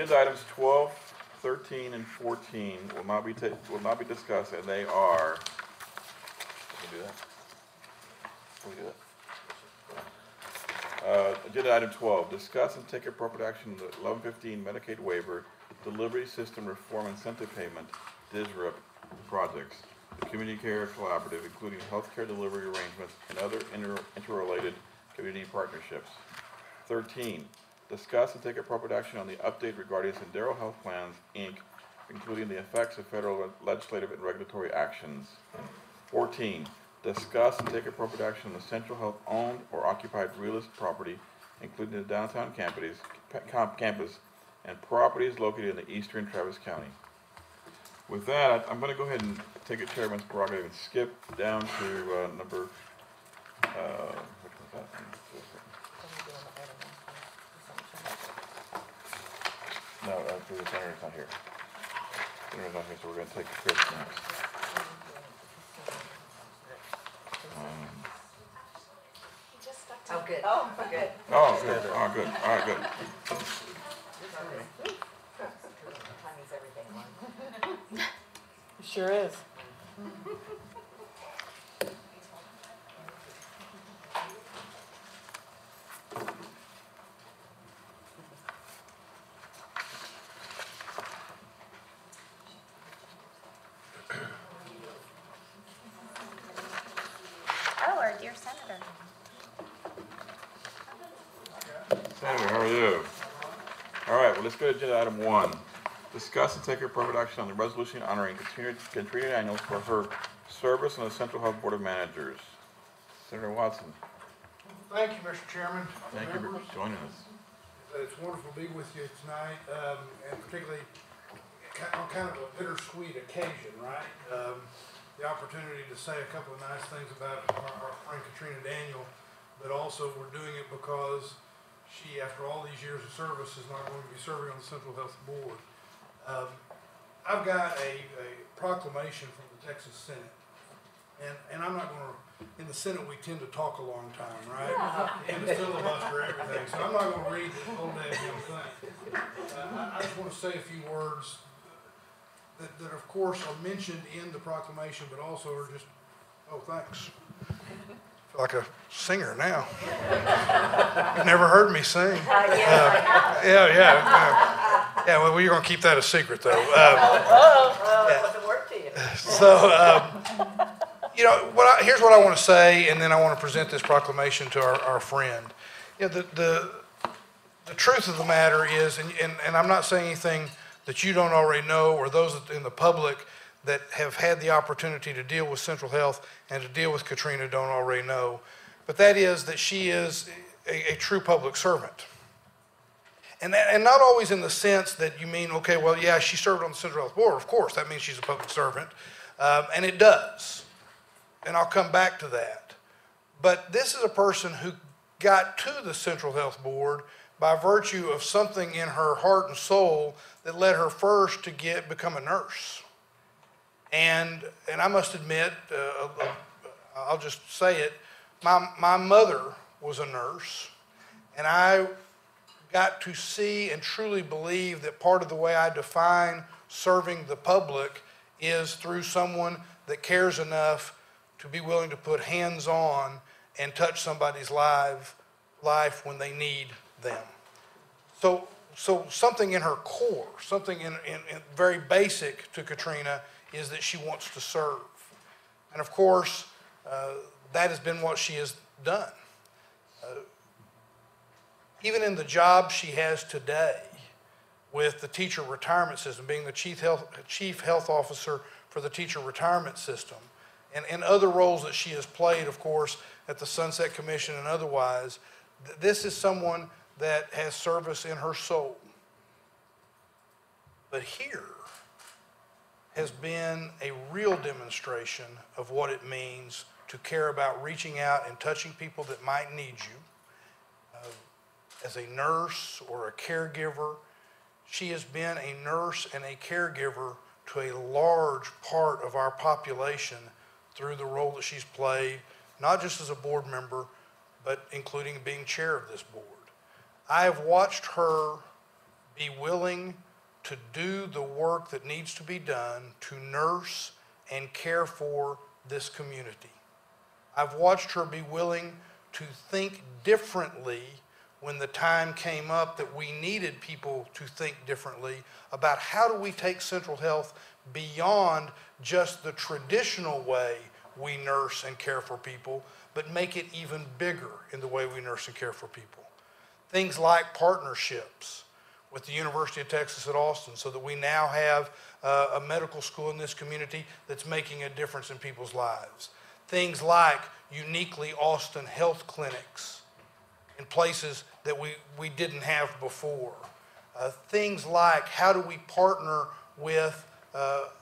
Agenda items 12, 13, and 14 will not be discussed, and they are. Can we do that? Can we do that? Agenda item 12, discuss and take appropriate action on the 1115 Medicaid Waiver, Delivery System Reform Incentive Payment, DSRIP projects, the Community Care Collaborative, including healthcare delivery arrangements and other interrelated community partnerships. 13, discuss and take appropriate action on the update regarding Sendero Health Plans, Inc., including the effects of federal legislative and regulatory actions. 14, discuss and take appropriate action on the Central Health owned or occupied real estate property, including the downtown campus and properties located in the eastern Travis County. With that, I'm going to go ahead and take a chairman's prerogative and skip down to number, which was that? No, the senator's not here. The senator's not here, so we're going to take Chris next. Oh, good. Oh, good. Oh, good. Oh, good. All right, good. Timing's everything. It sure is. Oh, our dear Senator. Senator, how are you? All right, well, let's go to agenda item 1. Discuss and take appropriate action on the resolution honoring Katrina Daniel for her service on the Central Health Board of Managers. Senator Watson. Thank you, Mr. Chairman. Thank you for joining us. It's wonderful to be with you tonight, and particularly on kind of a bittersweet occasion, right? The opportunity to say a couple of nice things about our friend Katrina Daniel, but also we're doing it because she, after all these years of service, is not going to be serving on the Central Health Board. I've got a proclamation from the Texas Senate, and I'm not going to, in the Senate we tend to talk a long time, right? And the filibuster everything, so I'm not going to read the whole damn thing. I just want to say a few words that of course are mentioned in the proclamation, but also are just, oh, thanks. I feel like a singer now. You've never heard me sing. Yeah, well, you're going to keep that a secret, though. Wasn't work to you. So, you know, here's what I want to say, and then I want to present this proclamation to our friend. You know, the truth of the matter is, and I'm not saying anything that you don't already know, or those in the public that have had the opportunity to deal with Central Health and to deal with Katrina don't already know, but that is that she is a true public servant. And not always in the sense that you mean, okay, well, yeah, she served on the Central Health Board. Of course, that means she's a public servant, and it does. And I'll come back to that. But this is a person who got to the Central Health Board by virtue of something in her heart and soul that led her first to become a nurse. And I must admit, I'll just say it, my mother was a nurse, and I got to see and truly believe that part of the way I define serving the public is through someone that cares enough to be willing to put hands on and touch somebody's life when they need them. So something in her core, something in very basic to Katrina is that she wants to serve. And of course, that has been what she has done. Even in the job she has today with the teacher retirement system, being the chief health officer for the teacher retirement system, and other roles that she has played, of course, at the Sunset Commission and otherwise, this is someone that has service in her soul. But here has been a real demonstration of what it means to care about reaching out and touching people that might need you. As a nurse or a caregiver, she has been a nurse and a caregiver to a large part of our population through the role that she's played, not just as a board member, but including being chair of this board. I have watched her be willing to do the work that needs to be done to nurse and care for this community. I've watched her be willing to think differently when the time came up that we needed people to think differently about how do we take Central Health beyond just the traditional way we nurse and care for people, but make it even bigger in the way we nurse and care for people. Things like partnerships with the University of Texas at Austin, so that we now have a medical school in this community that's making a difference in people's lives. Things like uniquely Austin health clinics in places that we didn't have before. Things like how do we partner with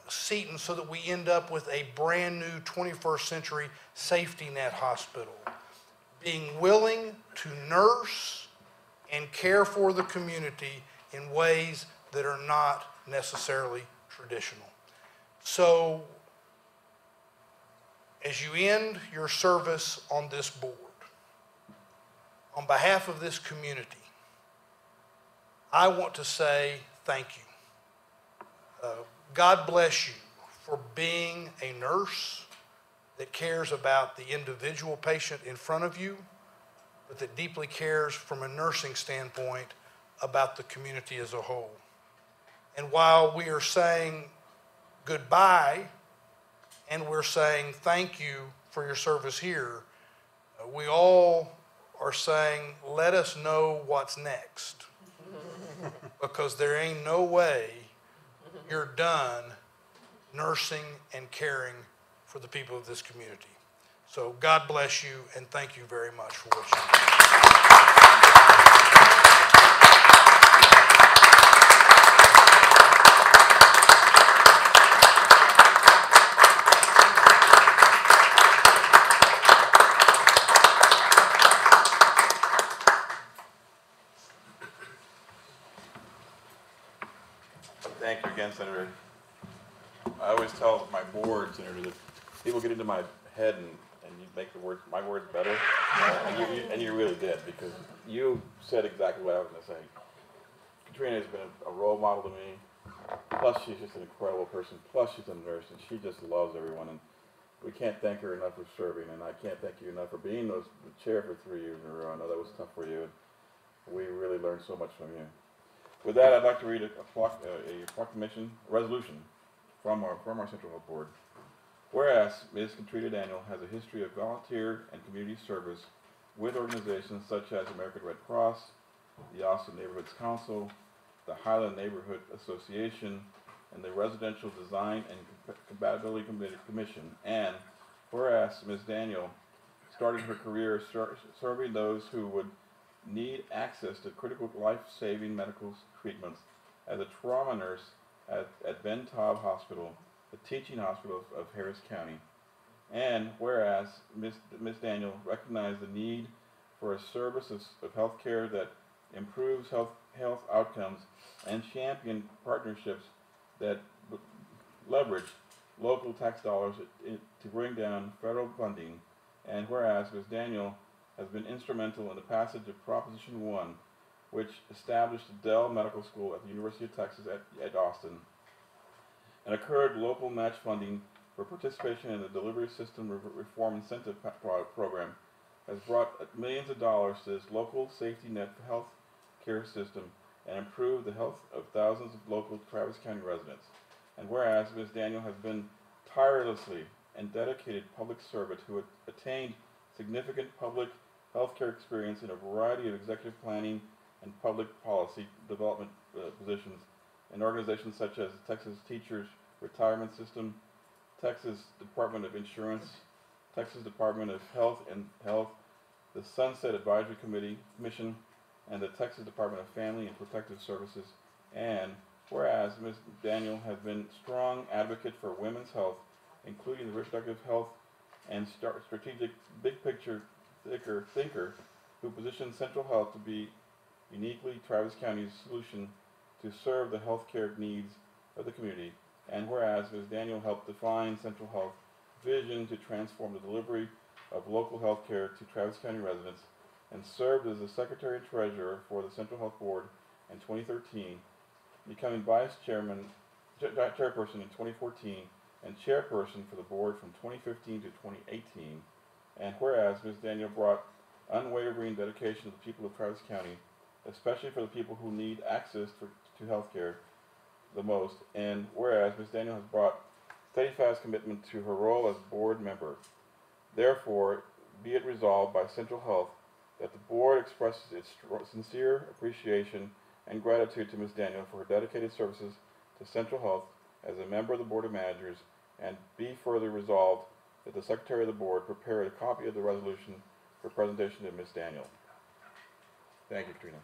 Seton so that we end up with a brand new 21st century safety net hospital. Being willing to nurse and care for the community in ways that are not necessarily traditional. So, as you end your service on this board, on behalf of this community, I want to say thank you. God bless you for being a nurse that cares about the individual patient in front of you, but that deeply cares from a nursing standpoint about the community as a whole. And while we are saying goodbye and we're saying thank you for your service here, we all are saying, let us know what's next. Because there ain't no way you're done nursing and caring for the people of this community. So God bless you, and thank you very much for what you do. Thank you again, Senator. I always tell my board, Senator, that people get into my head and you make my words better, and you really did, because you said exactly what I was going to say. Katrina has been a role model to me, plus she's just an incredible person, plus she's a nurse, and she just loves everyone, and we can't thank her enough for serving, and I can't thank you enough for being the chair for 3 years in a row. I know that was tough for you, and we really learned so much from you. With that, I'd like to read a proclamation, a resolution from our Central Health Board. Whereas Ms. Katrina Daniel has a history of volunteer and community service with organizations such as American Red Cross, the Austin Neighborhoods Council, the Highland Neighborhood Association, and the Residential Design and Compatibility Commission. And whereas Ms. Daniel started her career serving those who would need access to critical life-saving medical treatments as a trauma nurse at Ben Taub Hospital, the teaching hospital of Harris County. And whereas Ms. Daniel recognized the need for a service of health care that improves health outcomes and champion partnerships that leverage local tax dollars to bring down federal funding. And whereas Ms. Daniel has been instrumental in the passage of Proposition 1, which established the Dell Medical School at the University of Texas at Austin, and occurred local match funding for participation in the Delivery System Reform Incentive Program, has brought millions of dollars to this local safety net health care system and improved the health of thousands of local Travis County residents. And whereas Ms. Daniel has been tirelessly and dedicated public servant who attained significant public healthcare experience in a variety of executive planning and public policy development positions in organizations such as the Texas Teachers Retirement System, Texas Department of Insurance, Texas Department of Health and Health, the Sunset Advisory Commission, and the Texas Department of Family and Protective Services. And whereas Ms. Daniel has been a strong advocate for women's health, including the reproductive health and strategic big picture thinker who positions Central Health to be uniquely Travis County's solution to serve the healthcare needs of the community. And whereas Ms. Daniel helped define Central Health vision to transform the delivery of local health care to Travis County residents, and served as the Secretary and Treasurer for the Central Health Board in 2013, becoming vice chairman, chairperson in 2014, and chairperson for the board from 2015 to 2018. And whereas Ms. Daniel brought unwavering dedication to the people of Travis County, especially for the people who need access to health care the most, and whereas Ms. Daniel has brought steadfast commitment to her role as board member, therefore be it resolved by Central Health that the board expresses its sincere appreciation and gratitude to Ms. Daniel for her dedicated services to Central Health as a member of the Board of Managers, and be further resolved that the Secretary of the Board prepare a copy of the resolution for presentation to Ms. Daniel. Thank you, Katrina.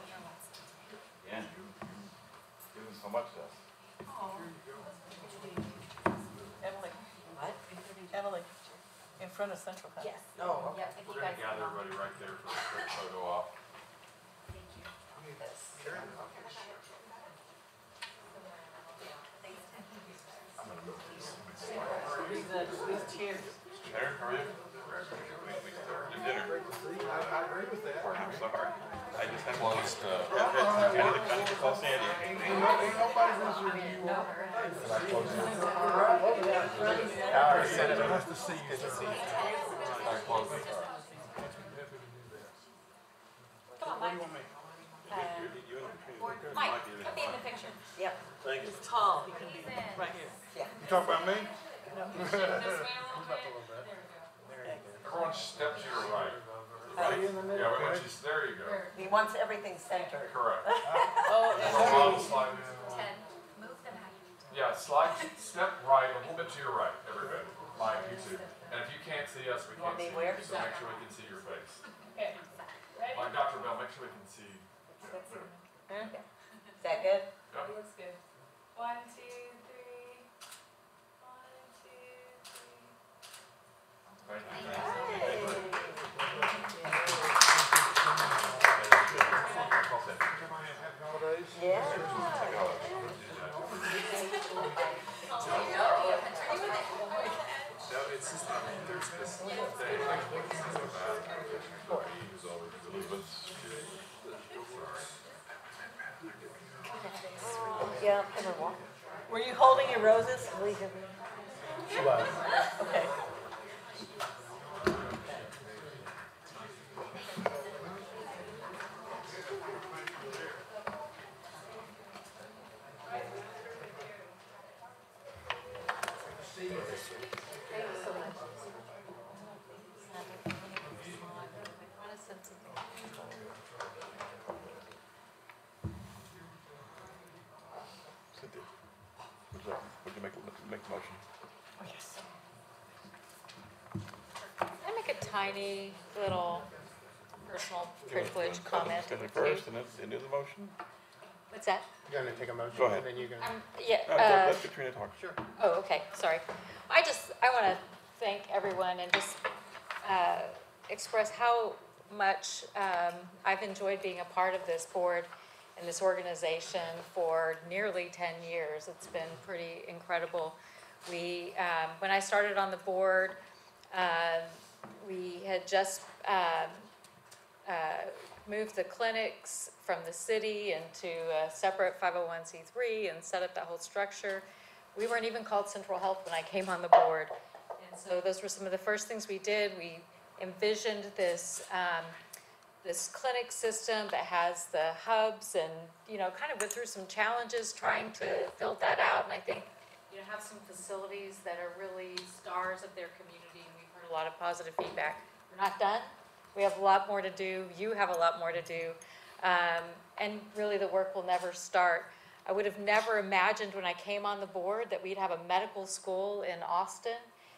Again, you've given so much to us. Emily, What? Emily, in front of Central Health. Yes. Oh, Yep, if you we're gonna guys gather can, everybody right there for a quick photo op. do this. I'm gonna move these. These chairs. Aaron, how are you? You dinner? I agree with that. I'm sorry. I just have Closed, I need to call Sandy. Ain't nobody visiting you all. Nice to see you, sir. I closed it. Come on, Mike. Mike, come be in the picture. Yep. He's tall, he can be right here. You talking about me? Everyone step to your right. Are you in the middle? Yeah, we want you, there you go. He wants everything centered. Correct. Oh, Hold on, slide. Move the back. Yeah, slide, step right, a little bit to your right, everybody. Mike, you too. And if you can't see us, we can't Want me see where? you, so make sure we can see your face. Okay. Like Dr. Bell, make sure we can see. Is that good? Yeah. Looks good. 1, 2, 3. 1, 2, 3. Thank you. Yeah. No, it's just not, there's this thing, who's always really good. Yeah, come and walk. Were you holding your roses? Okay. Cynthia, would you make the motion? Oh, yes. I make a tiny little personal privilege comment. Discuss it first and then do the motion? What's that? You're gonna take a motion, Go ahead. and then you're gonna. Yeah. Let Katrina talk. Sure. Oh, okay, sorry. I want to thank everyone and just express how much I've enjoyed being a part of this board and this organization for nearly 10 years. It's been pretty incredible. We, when I started on the board, we had just moved the clinics from the city into a separate 501c3 and set up that whole structure. We weren't even called Central Health when I came on the board. And so those were some of the first things we did. We envisioned this, this clinic system that has the hubs and, kind of went through some challenges trying to build that out. And I think, have some facilities that are really stars of their community. And we've heard a lot of positive feedback. We're not done. We have a lot more to do. You have a lot more to do. And really the work will never start. I would have never imagined when I came on the board that we'd have a medical school in Austin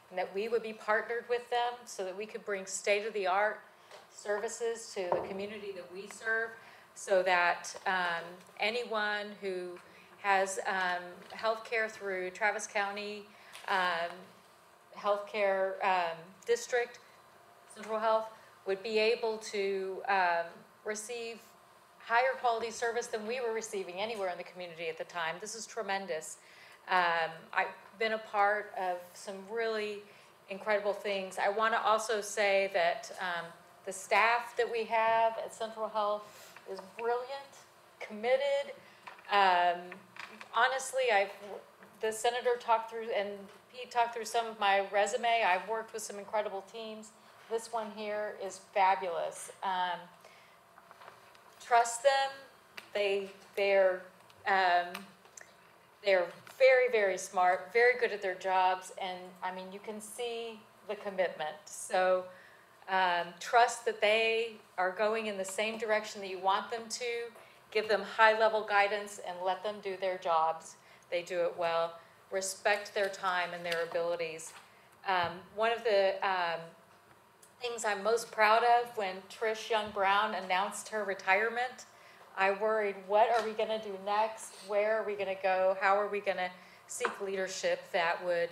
and that we would be partnered with them so that we could bring state-of-the-art services to the community that we serve, so that anyone who has health care through Travis County Healthcare District, Central Health, would be able to receive higher quality service than we were receiving anywhere in the community at the time. This is tremendous. I've been a part of some really incredible things. I want to also say that the staff that we have at Central Health is brilliant, committed. Honestly, the senator talked through, and he talked through some of my resume. I've worked with some incredible teams. This one here is fabulous. Trust them. They're very, very smart, very good at their jobs, and I mean, you can see the commitment. So trust that they are going in the same direction that you want them to. Give them high-level guidance and let them do their jobs. They do it well. Respect their time and their abilities. One of the things I'm most proud of, when Trish Young Brown announced her retirement, I worried, what are we going to do next? Where are we going to go? How are we going to seek leadership that would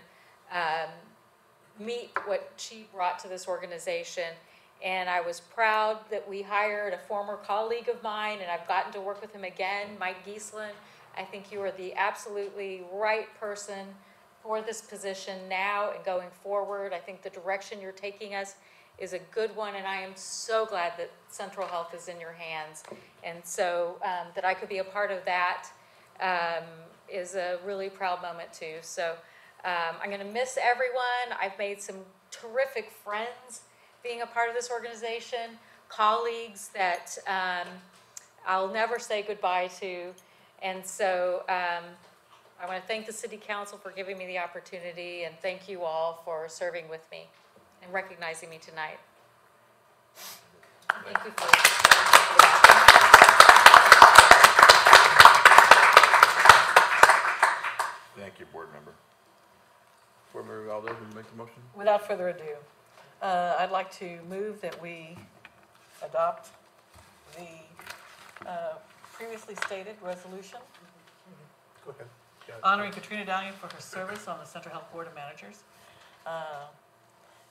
meet what she brought to this organization? And I was proud that we hired a former colleague of mine, and I've gotten to work with him again, Mike Giesland. I think you are the absolutely right person for this position now and going forward. I think the direction you're taking us is a good one, and I am so glad that Central Health is in your hands. And so that I could be a part of that is a really proud moment too. So I'm gonna miss everyone. I've made some terrific friends being a part of this organization, colleagues that I'll never say goodbye to. And so I wanna thank the City Council for giving me the opportunity, and thank you all for serving with me and recognizing me tonight. Thank you for Thank you, board member. Board member Valdez, will you make the motion? Without further ado, I'd like to move that we adopt the previously stated resolution Go ahead. Yeah. honoring Katrina Daniel for her service on the Central Health Board of Managers.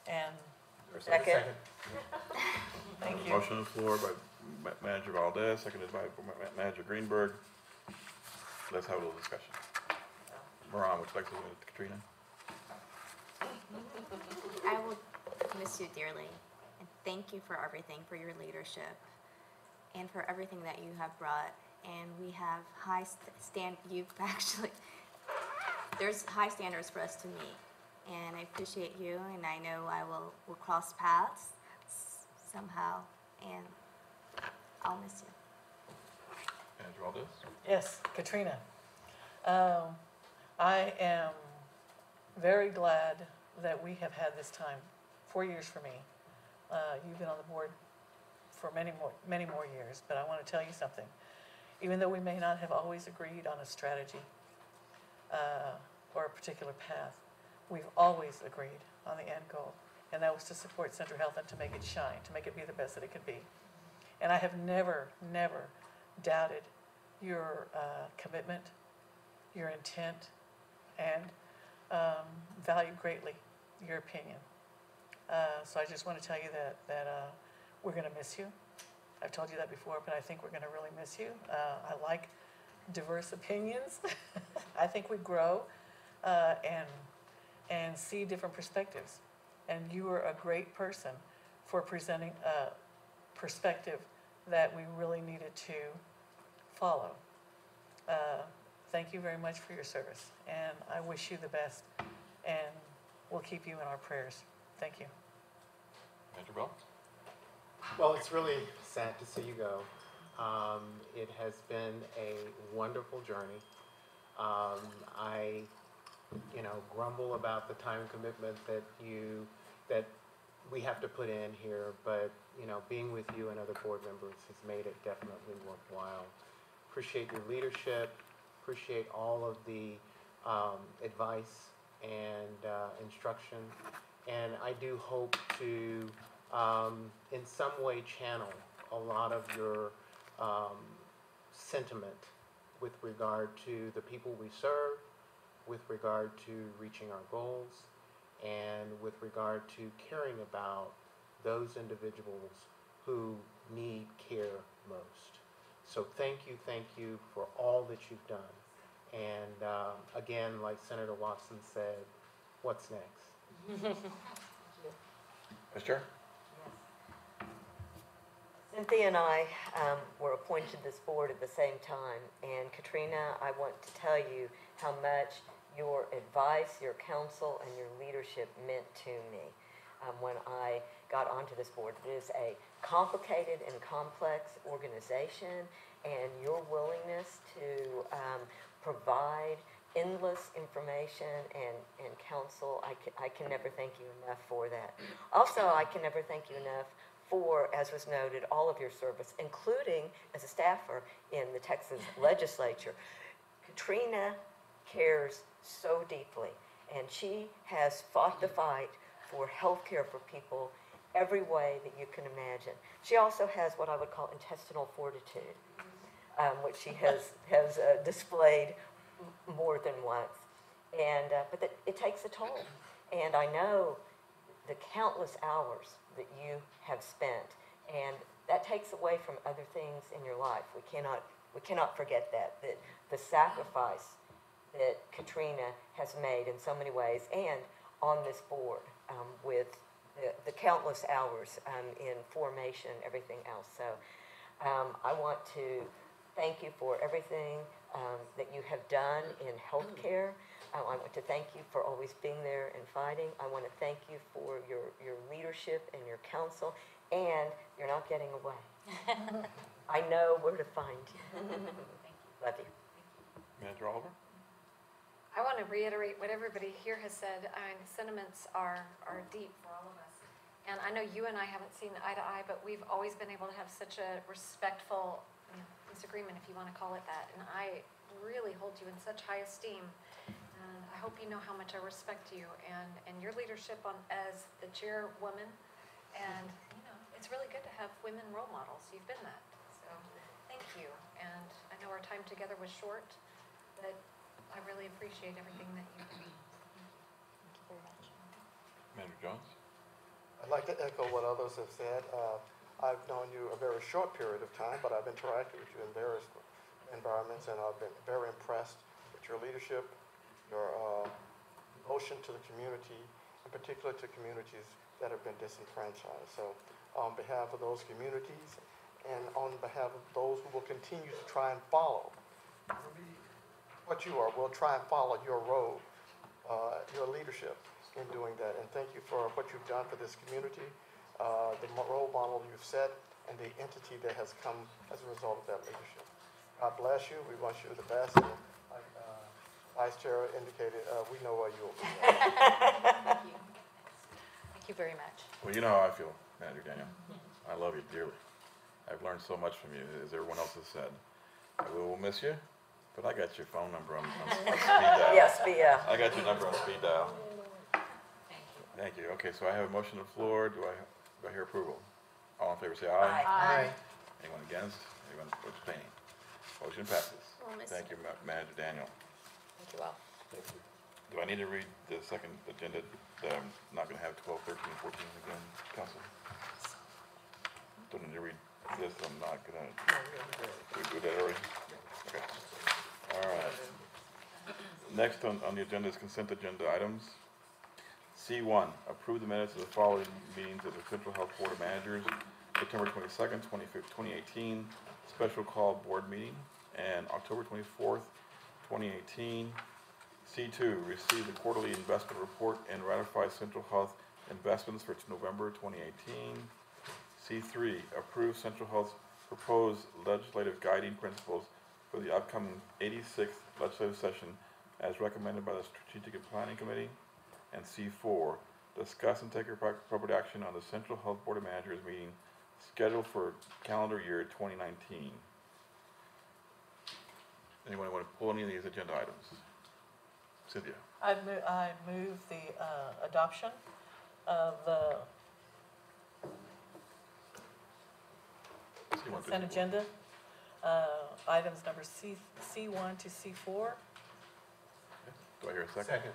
And Second. thank you. Motion on the floor by Manager Valdez, seconded by Manager Greenberg. Let's have a little discussion. Moran, would you like to with Katrina? I will miss you dearly, and thank you for everything, for your leadership, and for everything that you have brought. And we have there's high standards for us to meet, and I appreciate you, and I know we'll cross paths somehow, and I'll miss you. Manager Valdez? Yes, Katrina. I am very glad that we have had this time, 4 years for me. You've been on the board for many more years, but I want to tell you something. Even though we may not have always agreed on a strategy or a particular path, we've always agreed on the end goal, and that was to support Central Health and to make it shine, to make it be the best that it could be. And I have never doubted your commitment, your intent, and valued greatly your opinion. So I just want to tell you that we're going to miss you. I've told you that before, but I think we're going to really miss you. I like diverse opinions. I think we grow and see different perspectives. And you are a great person for presenting a perspective that we really needed to follow. Thank you very much for your service, and I wish you the best, and we'll keep you in our prayers. Thank you. Manager Bell? Well, it's really sad to see you go. It has been a wonderful journey. I, grumble about the time commitment that we have to put in here, but being with you and other board members has made it definitely worthwhile. Appreciate your leadership. Appreciate all of the advice and instruction, and I do hope to in some way channel a lot of your sentiment with regard to the people we serve, with regard to reaching our goals, and with regard to caring about those individuals who need care most. So thank you for all that you've done, And again, like Senator Watson said, what's next? Vice Chair? Cynthia and I were appointed to this board at the same time, and Katrina, I want to tell you how much your advice, your counsel, and your leadership meant to me when I got onto this board. It is a complicated and complex organization, and your willingness to provide endless information and counsel, I can never thank you enough for that. Also, I can never thank you enough for, as was noted, all of your service, including as a staffer in the Texas legislature. Katrina cares so deeply, and she has fought the fight for health care for people every way that you can imagine. She also has what I would call intestinal fortitude, which she has displayed more than once. And but it takes a toll. And I know the countless hours that you have spent, and that takes away from other things in your life. We cannot forget that the sacrifice that Katrina has made in so many ways, and on this board with the countless hours in formation and everything else. So I want to thank you for everything that you have done in healthcare. I want to thank you for always being there and fighting. I want to thank you for your leadership and your counsel, and you're not getting away. I know where to find you. Love you. Manager Oliver? I want to reiterate what everybody here has said. I mean, the sentiments are deep for all of us. And I know you and I haven't seen eye to eye, but we've always been able to have such a respectful disagreement, if you want to call it that. And I really hold you in such high esteem. And I hope you know how much I respect you and your leadership as the chairwoman. And, it's really good to have women role models. You've been that. So thank you. And I know our time together was short, but I really appreciate everything that you do. Thank you very much. Manager Jones? I'd like to echo what others have said. I've known you a very short period of time, but I've interacted with you in various environments, and I've been very impressed with your leadership, your devotion to the community, in particular to communities that have been disenfranchised. So on behalf of those communities and on behalf of those who will continue to try and follow what you are, we'll try and follow your road, your leadership in doing that. And thank you for what you've done for this community, the role model you've set, and the entity that has come as a result of that leadership. God bless you. We wish you the best. And like Vice Chair indicated, we know where you'll be. Thank you. Thank you very much. Well, you know how I feel, Manager Daniel. I love you dearly. I've learned so much from you, as everyone else has said. We will miss you, but I got your phone number on speed dial. Yes, I got your number on speed dial. Thank you. Okay, so I have a motion on the floor. Do I hear approval? All in favor say aye. Aye. Anyone against? Anyone abstaining? Motion passes. We'll miss Thank you, Manager Daniel. Thank you all. Do I need to read the second agenda that I'm not going to have 12, 13, 14 again, Council? Don't need to read this, I'm not going to. We do that already? Okay. All right. Next on the agenda is consent agenda items. C1, approve the minutes of the following meetings of the Central Health Board of Managers, September 22nd, 2018, special call board meeting, and October 24th, 2018. C2, receive the quarterly investment report and ratify Central Health investments for November 2018. C3, approve Central Health's proposed legislative guiding principles for the upcoming 86th legislative session as recommended by the Strategic and Planning Committee. And C4, discuss and take appropriate action on the Central Health Board of Managers meeting scheduled for calendar year 2019. Anyone want to pull any of these agenda items? Cynthia? I move the adoption of the consent agenda, items number C1 to C4. Okay. Do I hear a second? Second.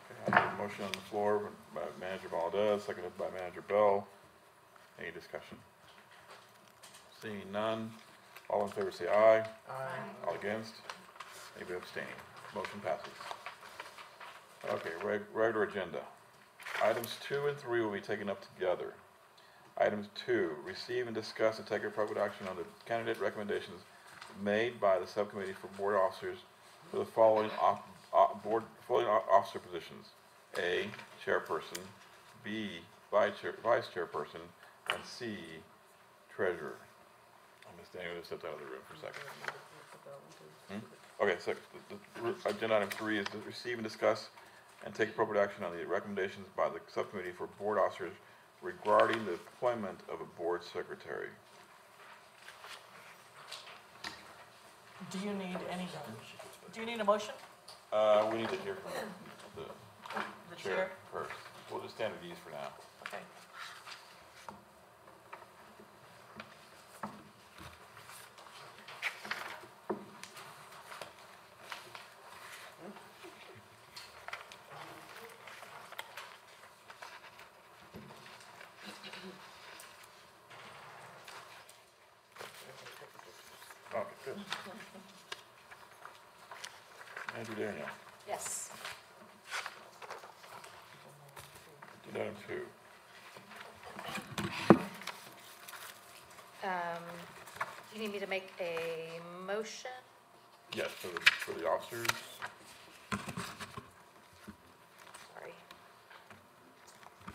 Okay, I have a motion on the floor by Manager Valdez, seconded by Manager Bell. Any discussion? Seeing none, all in favor say aye. Aye. All against? Anybody abstaining? Motion passes. Okay, regular agenda. Items 2 and 3 will be taken up together. Items 2, receive and discuss and take appropriate action on the candidate recommendations made by the subcommittee for board officers for the following officer positions. A, chairperson, B, vice chairperson, and C, treasurer. Ms. Daniel just stepped out of the room for a second. Okay, so agenda item 3 is to receive and discuss and take appropriate action on the recommendations by the subcommittee for board officers regarding the appointment of a board secretary. Do you need a motion? We need to hear from the chair first. We'll just stand at ease for now. Okay. Okay, good. Andrew Daniel, Yes. agenda item 2. You need me to make a motion? Yes, for the officers. Sorry.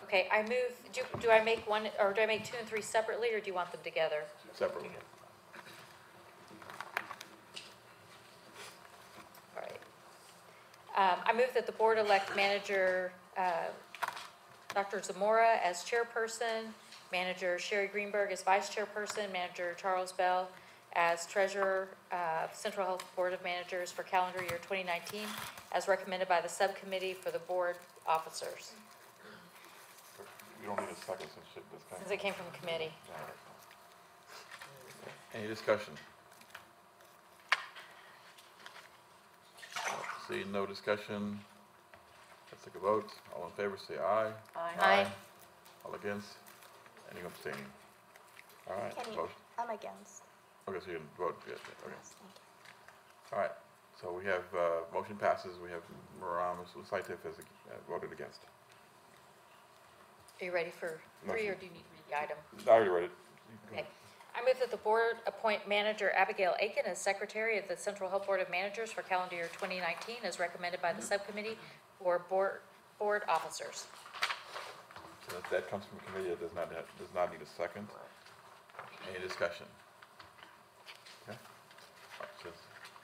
Okay, I move, do I make one, or do I make 2 and 3 separately, or do you want them together? Separately. All right. I move that the board elect manager, Dr. Zamora as chairperson, manager Sherry Greenberg as vice chairperson, manager Charles Bell as treasurer, Central Health Board of Managers for calendar year 2019, as recommended by the subcommittee for the board officers. You don't need a second since Since it came from committee. Any discussion? See no discussion. Let's take a vote. All in favor, say aye. Aye. All against? Any abstaining? All right. Can you- Motion. I'm against. Okay, so you can vote, yes, okay. Yes, thank you. All right, so we have, motion passes, we have Maramis Saitif as voted against. Are you ready for 3, or do you need to read the item? I already read it. Okay. I move that the board appoint manager Abigail Aiken as secretary of the Central Health Board of Managers for calendar year 2019, as recommended by the subcommittee for board officers. So that comes from committee, it does not need a second. Any discussion? Okay. All right, since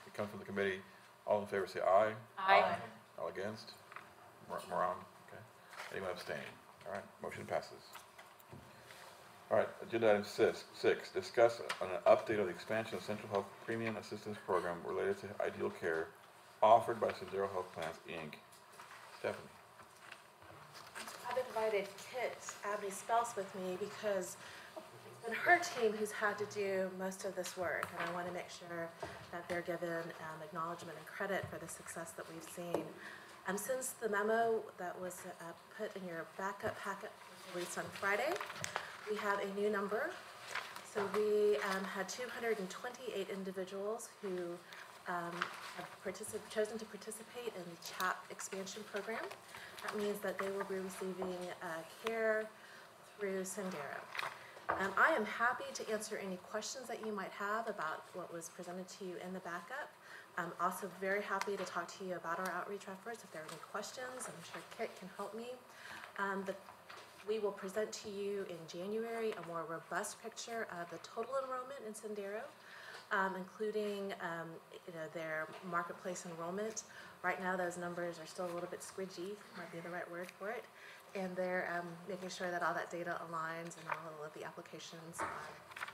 it comes from the committee, all in favor say aye. Aye. All against? Moran, okay. Anyone abstaining? All right, motion passes. All right, agenda item 6, discuss an update of the expansion of Central Health Premium Assistance Program related to ideal care offered by Sendero Health Plans, Inc. Stephanie. I've invited Kit, Abney's spouse, with me because it's been her team who's had to do most of this work, and I want to make sure that they're given acknowledgement and credit for the success that we've seen. Since the memo that was put in your backup packet was released on Friday, we have a new number. So we had 228 individuals who have chosen to participate in the CHAP expansion program. That means that they will be receiving care through Sendero. I am happy to answer any questions that you might have about what was presented to you in the backup. I'm also very happy to talk to you about our outreach efforts if there are any questions. I'm sure Kit can help me. But we will present to you in January a more robust picture of the total enrollment in Sendero, including their marketplace enrollment. Right now, those numbers are still a little bit squidgy, might be the right word for it. And they're making sure that all that data aligns and all of the applications are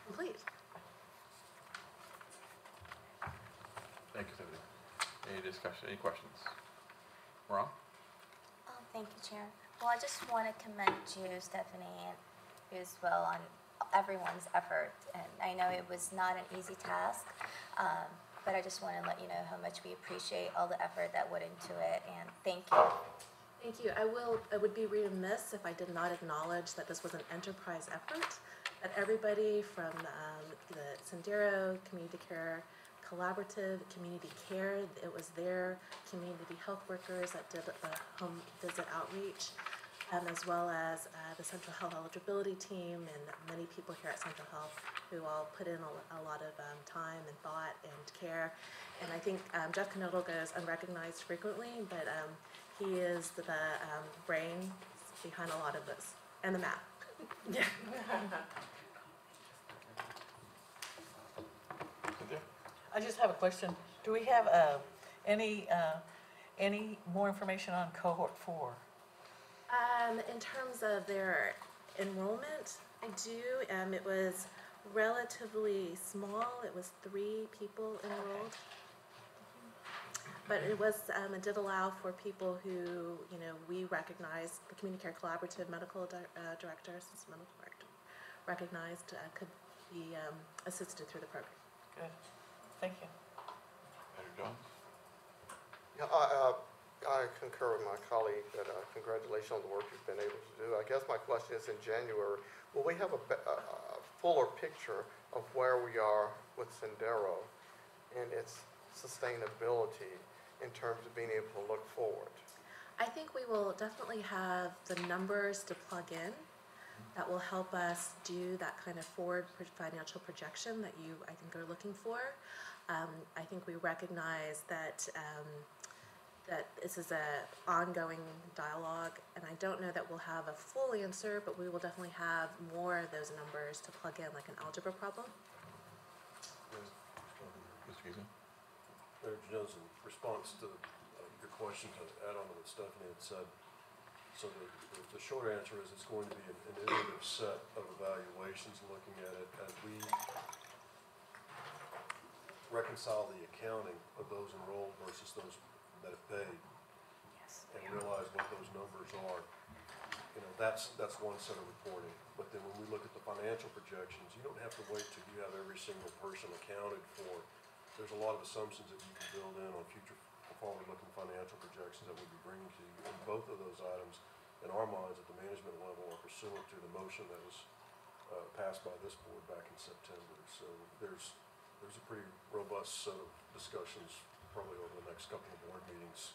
complete. Thank you, Stephanie. Any discussion, any questions? Moran? Thank you, Chair. Well, I just want to commend you, Stephanie, and you as well on everyone's effort. And I know it was not an easy task, but I just want to let you know how much we appreciate all the effort that went into it, and thank you. Thank you. I would be remiss if I did not acknowledge that this was an enterprise effort, that everybody from the Sendero Community Care Collaborative, Community Care. It was their community health workers that did the home visit outreach, as well as the Central Health Eligibility Team and many people here at Central Health who all put in a lot of time and thought and care. And I think Jeff Knodel goes unrecognized frequently, but he is the brain behind a lot of this, and the map. Yeah. Cynthia? I just have a question. Do we have any more information on cohort 4? In terms of their enrollment, I do. It was relatively small. It was 3 people enrolled. But it was, it did allow for people who, we recognize, the Community Care Collaborative Medical Director, Assistant Medical Director, recognized could be assisted through the program. Good. Thank you. Andrew Jones? Yeah, I concur with my colleague that congratulations on the work you've been able to do. I guess my question is, in January, will we have a fuller picture of where we are with Sendero and its sustainability in terms of being able to look forward? I think we will definitely have the numbers to plug in that will help us do that kind of forward financial projection that you, I think, are looking for. I think we recognize that that this is an ongoing dialogue, and I don't know that we'll have a full answer, but we will definitely have more of those numbers to plug in, like an algebra problem. Mr. Giesen? Mayor Jones, in response to your question, to add on to what Stephanie had said, so the short answer is it's going to be an iterative set of evaluations looking at it as we reconcile the accounting of those enrolled versus those that have paid, and realize what those numbers are. That's one set of reporting. But then when we look at the financial projections, you don't have to wait till you have every single person accounted for. There's a lot of assumptions that you can build in on future forward-looking financial projections that we'll be bringing to you. And both of those items, in our minds, at the management level, are pursuant to the motion that was passed by this board back in September. So there's a pretty robust set of discussions probably over the next couple of board meetings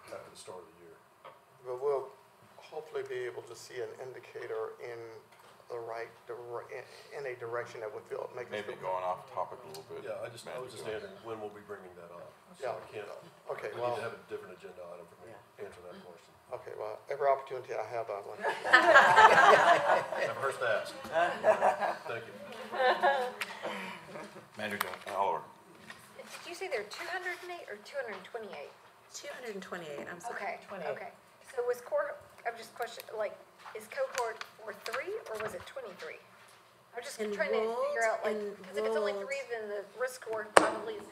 after the start of the year. But we'll hopefully be able to see an indicator in the right in a direction that would make us Maybe feel going off topic a little bit. Yeah, I was just asking when we'll be bringing that up. So Yeah. I can't, Okay, we well, need to have a different agenda item for me to answer that question. okay, well, every opportunity I have, I want to. Never hurts to ask. Thank you. Manager Jones, Oliver? Did you say there are 208 or 228? 228, I'm sorry. Okay, 28. okay. So was I'm just questioning, is cohort 3 or was it 23? I'm just trying to figure out, because if it's only 3, then the risk score probably isn't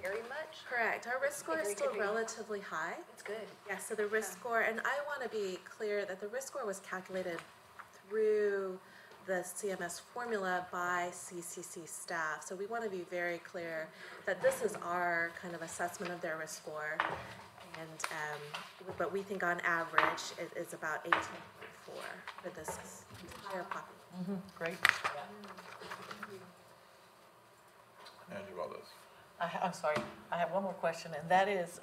very much. Correct. Our risk score is still relatively high. It's good. Yeah, so the risk score, and I want to be clear that the risk score was calculated through the CMS formula by CCC staff. So we want to be very clear that this is our kind of assessment of their risk score. And, but we think on average it is about 18.4 for this entire population. Great. Angie Valdez? I'm sorry, I have one more question, and that is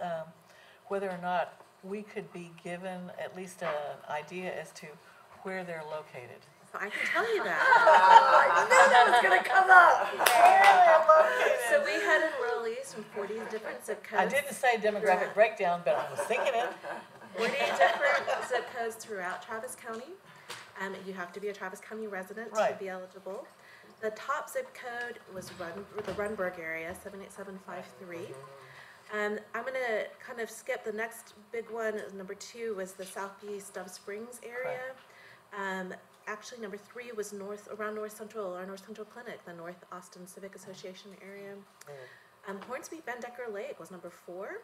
whether or not we could be given at least an idea as to where they're located. So I can tell you that. I knew that was gonna come up. So we had enrollees from 40 different zip codes. I didn't say demographic breakdown, but I was thinking it. 40 different zip codes throughout Travis County. You have to be a Travis County resident to Right. be eligible. The top zip code was the Runberg area, 78753. I'm going to kind of skip the next big one. Number 2 was the southeast Dove Springs area. Actually, number 3 was around North Central, our North Central Clinic, the North Austin Civic Association area. Hornsby Bendecker Lake was number 4.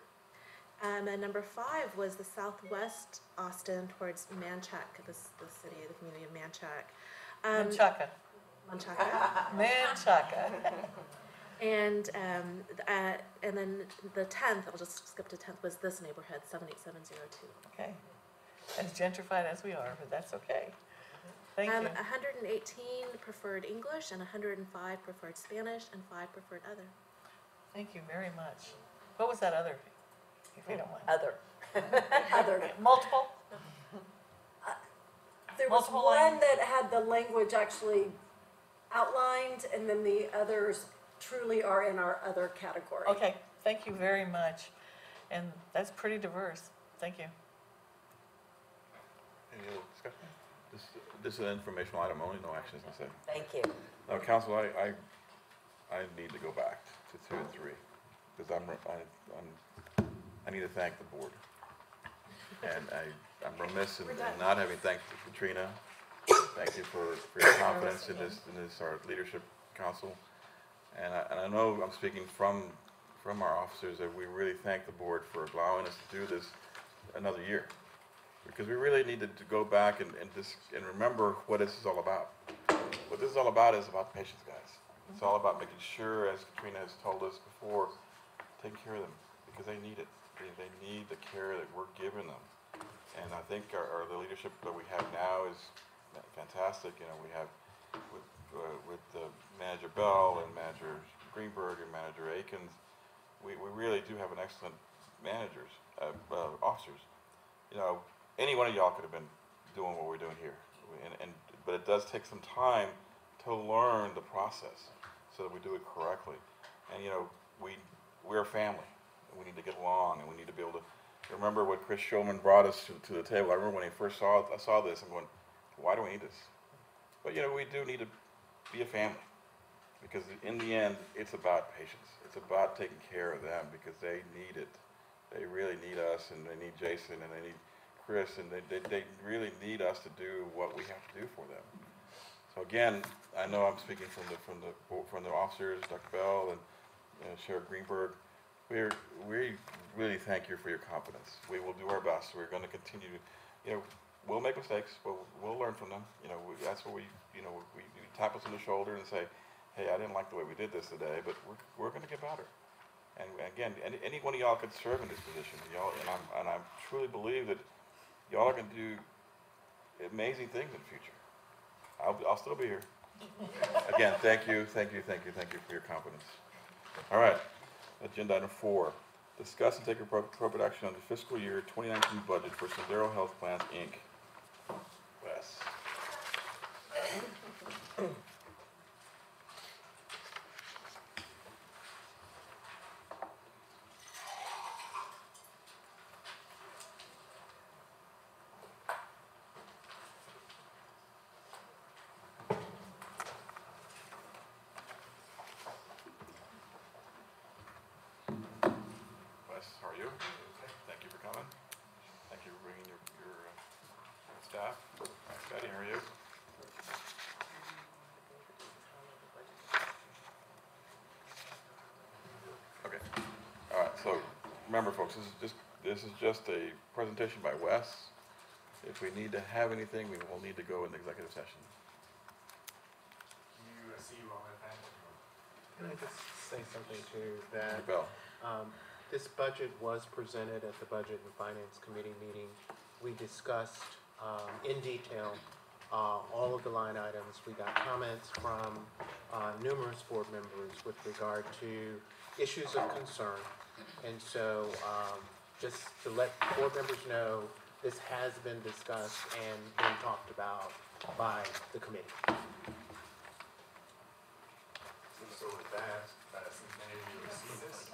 And number 5 was the southwest Austin towards Manchac, the city, the community of Manchac. Manchaca. Manchaca. And then the 10th, I'll just skip to 10th, was this neighborhood, 78702. Okay. As gentrified as we are, but that's okay. Thank you. 118 preferred English and 105 preferred Spanish and 5 preferred other. Thank you very much. What was that other, if you don't mind? Other. Other. Multiple? There was Multiple one lines? that had the language actually outlined, and then the others truly are in our other category. Okay, thank you very much. And that's pretty diverse. Thank you. Any other discussion? This is an informational item only, no action is necessary. Thank you. Now, council, I need to go back to 2 and 3, because I need to thank the board. And I'm remiss in not having thanked Katrina. Thank you for your confidence in this, our leadership council. And I know I'm speaking from our officers that we really thank the board for allowing us to do this another year. Because we really needed to go back and remember what this is all about. What this is all about is about patients, guys. It's all about making sure, as Katrina has told us before, take care of them because they need it. They need the care that we're giving them. And I think the leadership that we have now is fantastic. You know, we have with Manager Bell and Manager Greenberg and Manager Akins, we really do have an excellent managers, officers. You know, any one of y'all could have been doing what we're doing here, but it does take some time to learn the process so that we do it correctly. And you know, we're a family. We need to get along, and we need to be able to remember what Chris Schulman brought us to the table. I remember when I saw this, I'm going, why do we need this? But you know, we do need to be a family, because in the end, it's about patients. It's about taking care of them because they need it. They really need us, and they need Jason, and they need Chris, and they really need us to do what we have to do for them. So again, I know I'm speaking from the officers, Dr. Bell and Sheriff Greenberg. We really thank you for your confidence. We will do our best. We're going to continue to, you know, we'll make mistakes, but we'll learn from them. You know, that's what we tap us on the shoulder and say, hey, I didn't like the way we did this today, but we're going to get better. And again, any one of y'all could serve in this position, y'all, and I truly believe that y'all are going to do amazing things in the future. I'll still be here. Again, thank you for your confidence. All right. Agenda item 4, discuss and take appropriate action on the fiscal year 2019 budget for Sendero Health Plans, Inc. Wes. How are you? Thank you for coming. Thank you for bringing your staff. Betty, how are you? Okay. All right. So remember, folks, this is just a presentation by Wes. If we need to have anything, we will need to go in the executive session. You see you on that. Can I just say something to that? Bell. This budget was presented at the Budget and Finance Committee meeting. We discussed in detail all of the line items. We got comments from numerous board members with regard to issues of concern. And so just to let board members know, this has been discussed and been talked about by the committee. So with that, maybe you'll see this.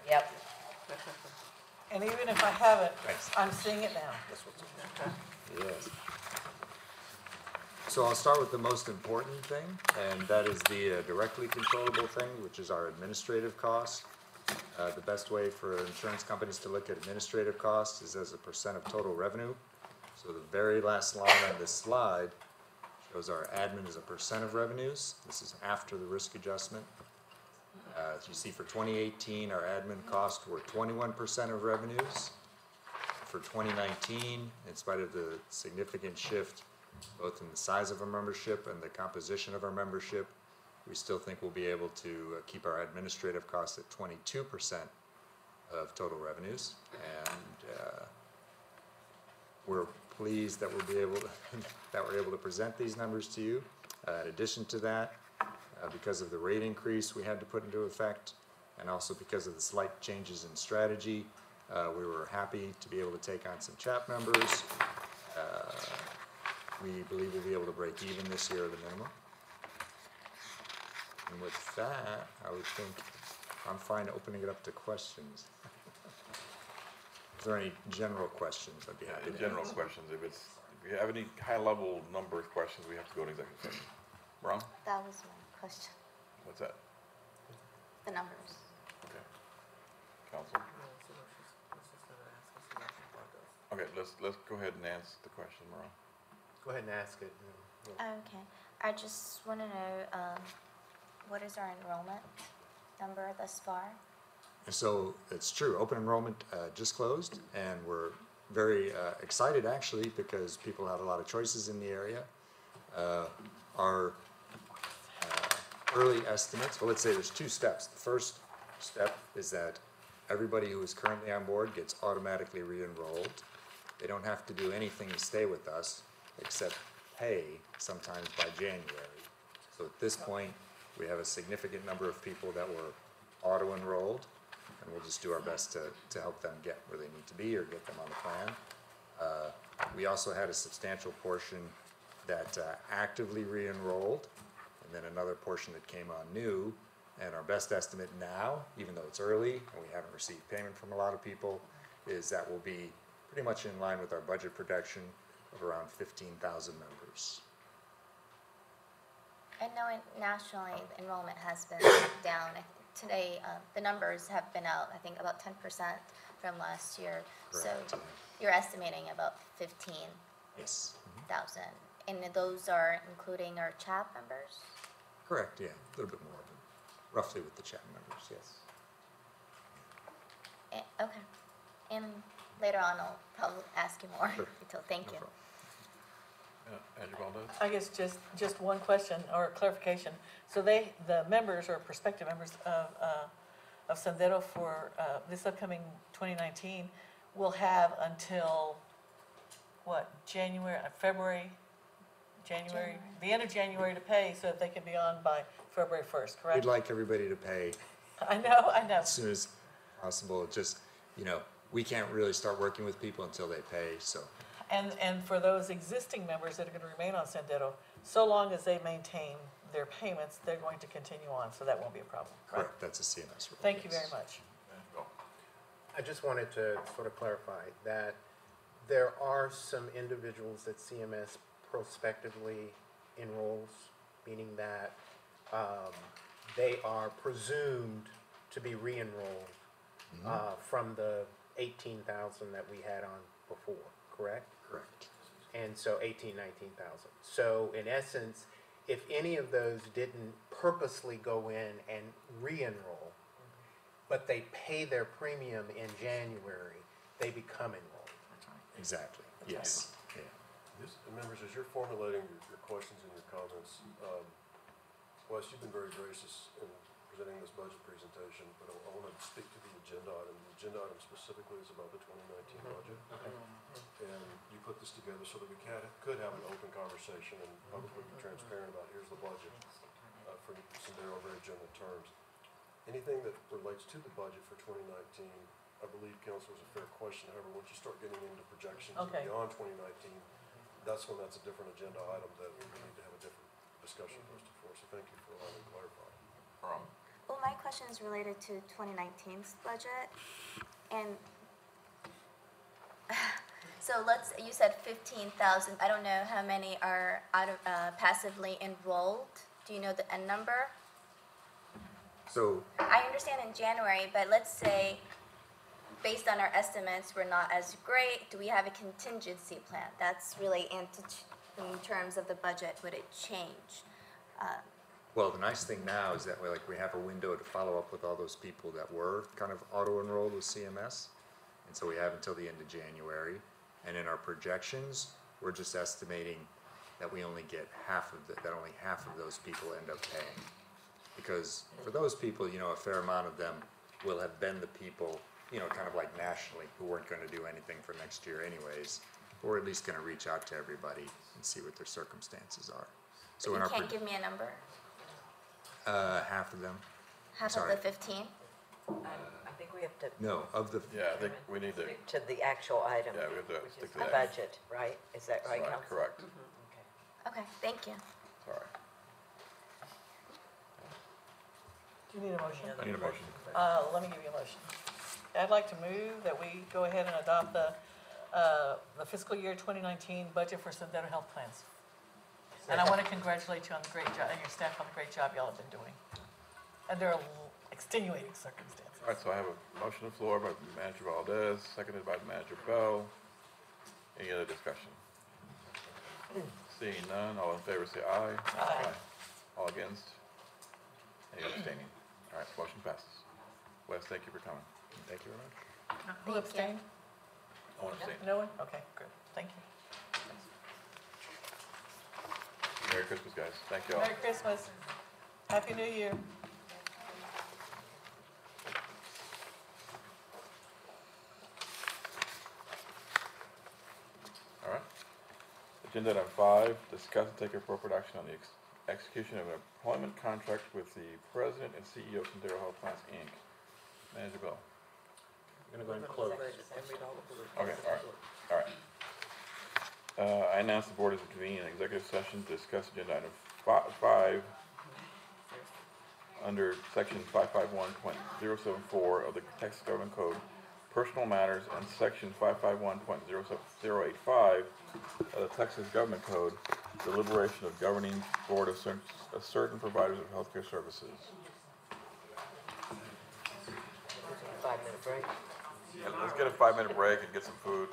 Yep. And even if I haven't, I'm seeing it now. Yes. So I'll start with the most important thing, and that is the directly controllable thing, which is our administrative costs. The best way for insurance companies to look at administrative costs is as a % of total revenue. So the very last line on this slide shows our admin as a % of revenues. This is after the risk adjustment. As you see, for 2018, our admin costs were 21% of revenues. For 2019, in spite of the significant shift both in the size of our membership and the composition of our membership, we still think we'll be able to keep our administrative costs at 22% of total revenues. And We're pleased that we'll be able to, that we're able to present these numbers to you. In addition to that, because of the rate increase we had to put into effect, and also because of the slight changes in strategy, we were happy to be able to take on some CHAP members. We believe we'll be able to break even this year at a minimum. And with that, I would think I'm fine opening it up to questions. Is there any general questions? I'd be happy to General answer. questions, if you have any high-level number of questions, we have to go to executive session. Ron, That was my question, what's that? the numbers. Okay. Council? Okay, let's go ahead and answer the question, Ron. Go ahead and ask it. and we'll- Okay, I just want to know, what is our enrollment number thus far? So it's true, open enrollment just closed, and we're very excited actually because people had a lot of choices in the area. Our early estimates, well, let's say there's two steps. The first step is that everybody who is currently on board gets automatically re-enrolled. They don't have to do anything to stay with us except pay sometimes by January. So at this point, we have a significant number of people that were auto-enrolled, and we'll just do our best to help them get where they need to be or get them on the plan. We also had a substantial portion that actively re-enrolled, and then another portion that came on new. And our best estimate now, even though it's early and we haven't received payment from a lot of people, is that we'll be pretty much in line with our budget projection of around 15,000 members. I know nationally enrollment has been down. Today, the numbers have been out, I think, about 10% from last year. So Correct. you're estimating about 15,000. Yes. And those are including our CHAP members? Correct, yeah, a little bit more, but roughly with the chat members, yes. Okay. And later on, I'll probably ask you more. Sure. Thank No you. problem. Andrew Valdez? I guess just one question or clarification. So the members or prospective members of Sendero for this upcoming 2019 will have until, what, February, the end of January to pay so that they can be on by February 1st, correct? We'd like everybody to pay I know. as soon as possible. Just, we can't really start working with people until they pay, so. And for those existing members that are going to remain on Sendero, so long as they maintain their payments, they're going to continue on, so that won't be a problem, right? Correct, that's a CMS rule. Thank you yes. very much. I just wanted to sort of clarify that there are some individuals that CMS prospectively enrolls, meaning that they are presumed to be re-enrolled from the 18,000 that we had on before, correct? Correct. And so 19,000. So in essence, if any of those didn't purposely go in and re-enroll, but they pay their premium in January, they become enrolled. Exactly, yes, yeah. Members, as you're formulating your questions and your comments, Wes, you've been very gracious in presenting this budget presentation, but I want to speak to the agenda item. The agenda item specifically is about the 2019 budget. And you put this together so that we could have an open conversation and publicly be transparent about here's the budget for Sendero, very general terms. Anything that relates to the budget for 2019, I believe, Council, is a fair question. However, once you start getting into projections Okay. beyond 2019, that's when that's a different agenda item that we need to have a different discussion posted for. So thank you for allowing me to clarify. Well, my question is related to 2019's budget. And so you said 15,000. I don't know how many are passively enrolled. Do you know the end number? So, I understand in January, but let's say, based on our estimates, we're not as great. Do we have a contingency plan? That's really in terms of the budget, would it change? well, the nice thing now is that we have a window to follow up with all those people that were kind of auto-enrolled with CMS. And so we have until the end of January. And in our projections, we're just estimating that we only get that only half of those people end up paying. Because for those people, a fair amount of them will have been the people, kind of like nationally, who weren't going to do anything for next year anyways. we're at least gonna reach out to everybody and see what their circumstances are. So You in our, can't give me a number? half of them, Half of Sorry. the 15? I think we have to no, of the, Yeah, I think we need to, stick to the actual item. yeah, we have to which stick is to the that. budget, right? Is that right, Right, Council? correct. Okay. Okay, thank you. Sorry. Do you need a motion? I need a motion. Let me give you a motion. I'd like to move that we go ahead and adopt the fiscal year 2019 budget for Sendero Health Plans. And I want to congratulate you on the great job, and your staff on the great job y'all have been doing. And there are extenuating circumstances. All right, so I have a motion on the floor by Manager Valdez, seconded by Manager Bell. Any other discussion? Seeing none, all in favor say aye. Aye. All against? Any abstaining? All right, motion passes. Wes, thank you for coming. thank you very much. Who abstained? No one abstained. No one? Okay, good. Thank you. Merry Christmas, guys. Thank you all. Merry Christmas. Happy New Year. All right. Agenda item 5, discuss and take appropriate action on the execution of an employment contract with the President and CEO of Sendero Health Plans, Inc. Manager Bell. I'm gonna go ahead and close. Okay, all right. I announce the board is convening an executive session to discuss agenda item 5 under section 551.074 of the Texas Government Code, personal matters, and section 551.085 of the Texas Government Code, deliberation of governing board of certain providers of healthcare services. 5-minute break. Yeah, let's get a 5-minute break and get some food.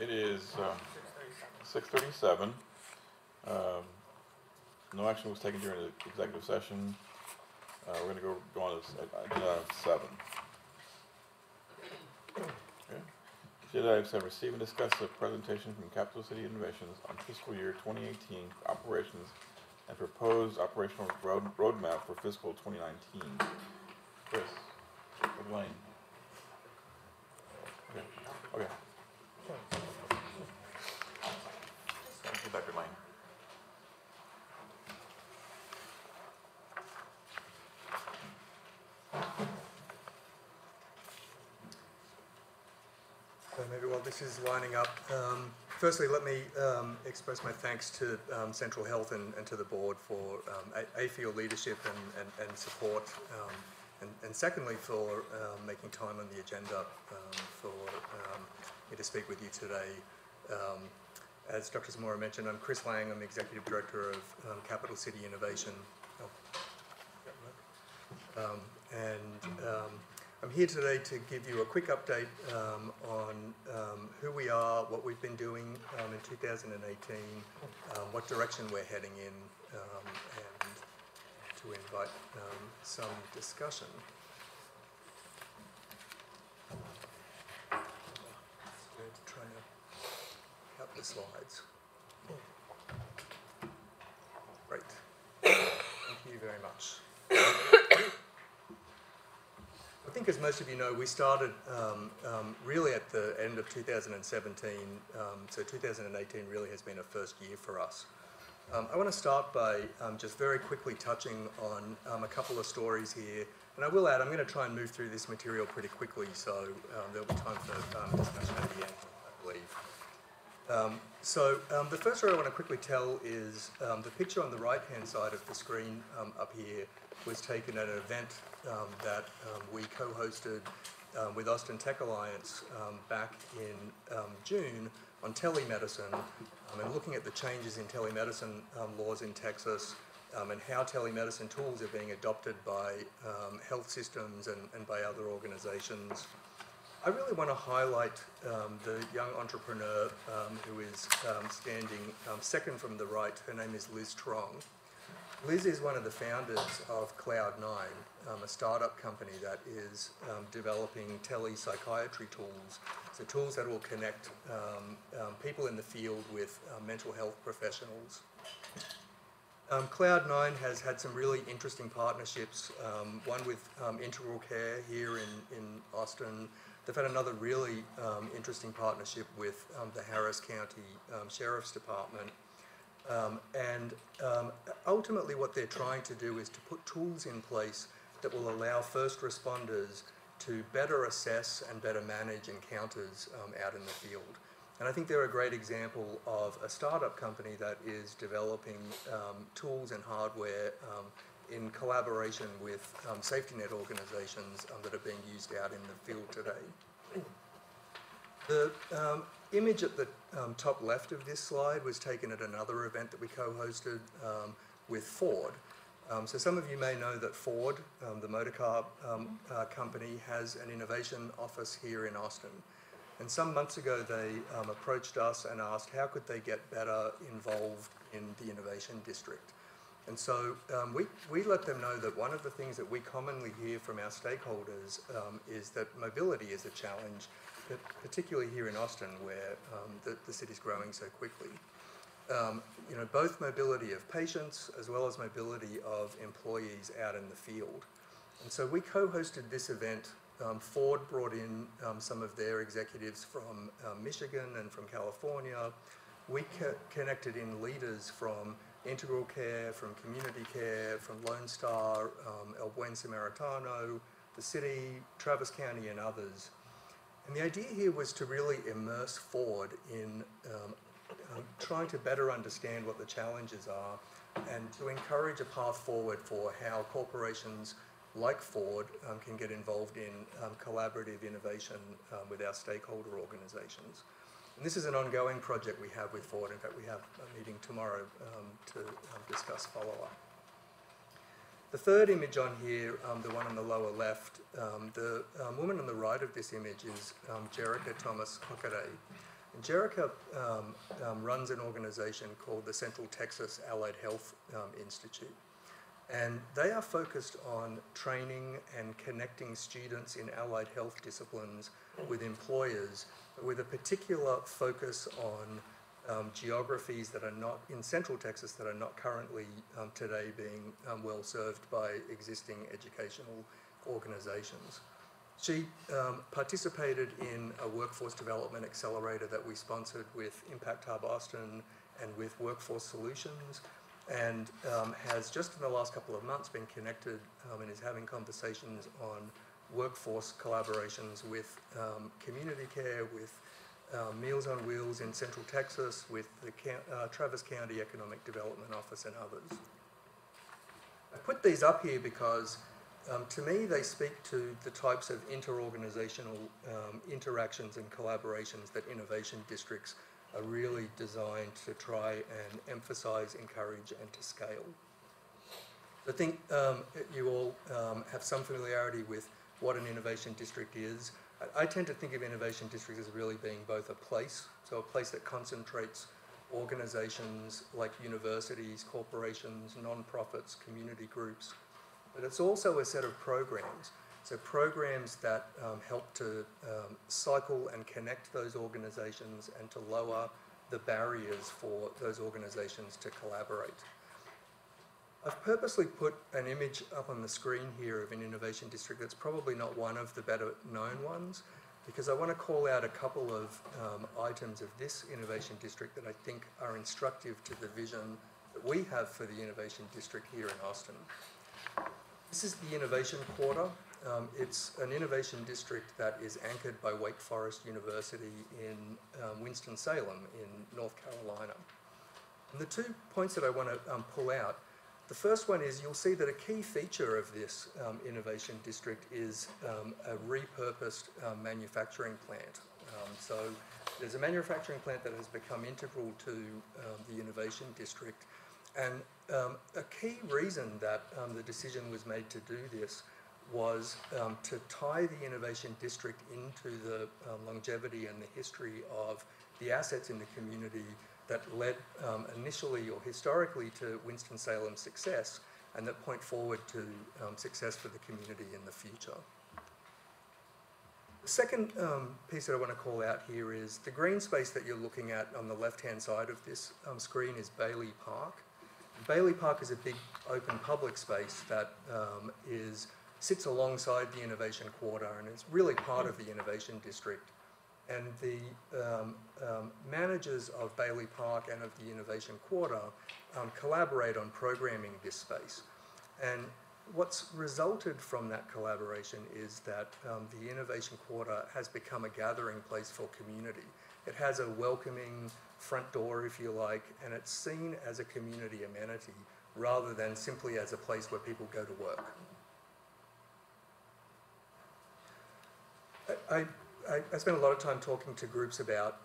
It is 6:37. No action was taken during the executive session. We're going to go on to agenda 7. Okay. Agenda item 7, receive and discuss a presentation from Capital City Innovations on fiscal year 2018 operations and proposed operational roadmap for fiscal 2019. Chris, good Lane. Okay. Thank you, Dr. Lane. So maybe while this is lining up, firstly, let me express my thanks to Central Health and to the board for for your leadership and support, and secondly for making time on the agenda for me to speak with you today. As Dr. Zamora mentioned, I'm Chris Lang. I'm the Executive Director of Capital City Innovation. I'm here today to give you a quick update on who we are, what we've been doing in 2018, what direction we're heading in, and to invite some discussion. Trying to help the slides. Great. Thank you very much. I think, as most of you know, we started really at the end of 2017, so 2018 really has been a first year for us. I want to start by just very quickly touching on a couple of stories here, and I will add, I'm going to try and move through this material pretty quickly, so there'll be time for discussion at the end, I believe. The first story I want to quickly tell is the picture on the right-hand side of the screen up here was taken at an event that we co-hosted with Austin Tech Alliance back in June on telemedicine, and looking at the changes in telemedicine laws in Texas and how telemedicine tools are being adopted by health systems and by other organizations. I really want to highlight the young entrepreneur who is standing second from the right. Her name is Liz Trong. Liz is one of the founders of Cloud9, a startup company that is developing telepsychiatry tools, so tools that will connect people in the field with mental health professionals. Cloud9 has had some really interesting partnerships, one with Integral Care here in Austin. They've had another really interesting partnership with the Harris County Sheriff's Department. Ultimately what they're trying to do is to put tools in place that will allow first responders to better assess and better manage encounters out in the field. And I think they're a great example of a startup company that is developing tools and hardware in collaboration with safety net organizations that are being used out in the field today. The image at the top left of this slide was taken at another event that we co-hosted with Ford. So some of you may know that Ford, the motor car company, has an innovation office here in Austin. And some months ago they approached us and asked how could they get better involved in the innovation district. And so we let them know that one of the things that we commonly hear from our stakeholders is that mobility is a challenge, particularly here in Austin where the city's growing so quickly. Both mobility of patients as well as mobility of employees out in the field. And so we co-hosted this event. Ford brought in some of their executives from Michigan and from California. We connected in leaders from Integral Care, from Community Care, from Lone Star, El Buen Samaritano, the city, Travis County, and others. And the idea here was to really immerse Ford in trying to better understand what the challenges are and to encourage a path forward for how corporations like Ford can get involved in collaborative innovation with our stakeholder organizations. And this is an ongoing project we have with Ford. In fact, we have a meeting tomorrow to discuss follow-up. The third image on here, the one on the lower left, the woman on the right of this image is Jerica Thomas Hokaday. And Jerica runs an organization called the Central Texas Allied Health Institute. And they are focused on training and connecting students in allied health disciplines with employers, with a particular focus on geographies that are not in Central Texas that are not currently today being well served by existing educational organizations. She participated in a workforce development accelerator that we sponsored with Impact Hub Austin and with Workforce Solutions, and has just in the last couple of months been connected and is having conversations on workforce collaborations with community care, with Meals on Wheels in Central Texas, with the Travis County Economic Development Office and others. I put these up here because to me they speak to the types of interorganizational interactions and collaborations that innovation districts are really designed to try and emphasize, encourage, and to scale. I think you all have some familiarity with what an innovation district is. I tend to think of innovation districts as really being both a place, so a place that concentrates organizations like universities, corporations, non-profits, community groups, but it's also a set of programs. So programs that help to cycle and connect those organizations and to lower the barriers for those organizations to collaborate. I've purposely put an image up on the screen here of an innovation district that's probably not one of the better known ones, because I want to call out a couple of items of this innovation district that I think are instructive to the vision that we have for the innovation district here in Austin. This is the Innovation Quarter. It's an innovation district that is anchored by Wake Forest University in Winston-Salem in North Carolina. And the 2 points that I want to pull out, the first one is you'll see that a key feature of this innovation district is a repurposed manufacturing plant. So there's a manufacturing plant that has become integral to the innovation district. And a key reason that the decision was made to do this was to tie the innovation district into the longevity and the history of the assets in the community that led initially or historically to Winston-Salem's success, and that point forward to success for the community in the future. The second piece that I want to call out here is the green space that you're looking at on the left-hand side of this screen is Bailey Park. Bailey Park is a big open public space that sits alongside the Innovation Quarter and is really part of the Innovation District. And the managers of Bailey Park and of the Innovation Quarter collaborate on programming this space. And what's resulted from that collaboration is that the Innovation Quarter has become a gathering place for community. It has a welcoming front door, if you like, and it's seen as a community amenity rather than simply as a place where people go to work. I spent a lot of time talking to groups about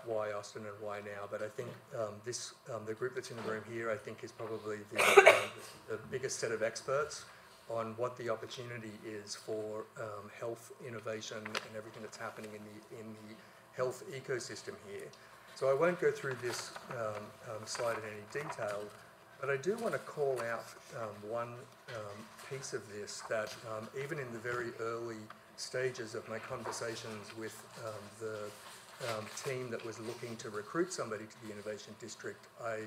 why Austin and why now, but I think the group that's in the room here, I think, is probably the biggest set of experts on what the opportunity is for health innovation and everything that's happening in the health ecosystem here. So I won't go through this slide in any detail, but I do want to call out one piece of this that even in the very early stages of my conversations with the team that was looking to recruit somebody to the Innovation District, I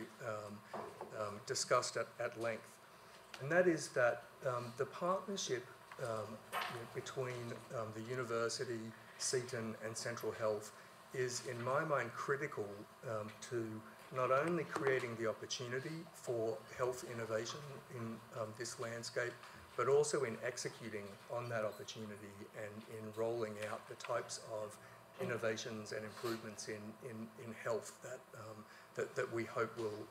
discussed at length. And that is that the partnership between the university, Seton, and Central Health is, in my mind, critical to not only creating the opportunity for health innovation in this landscape, but also in executing on that opportunity and in rolling out the types of innovations and improvements in health that we hope will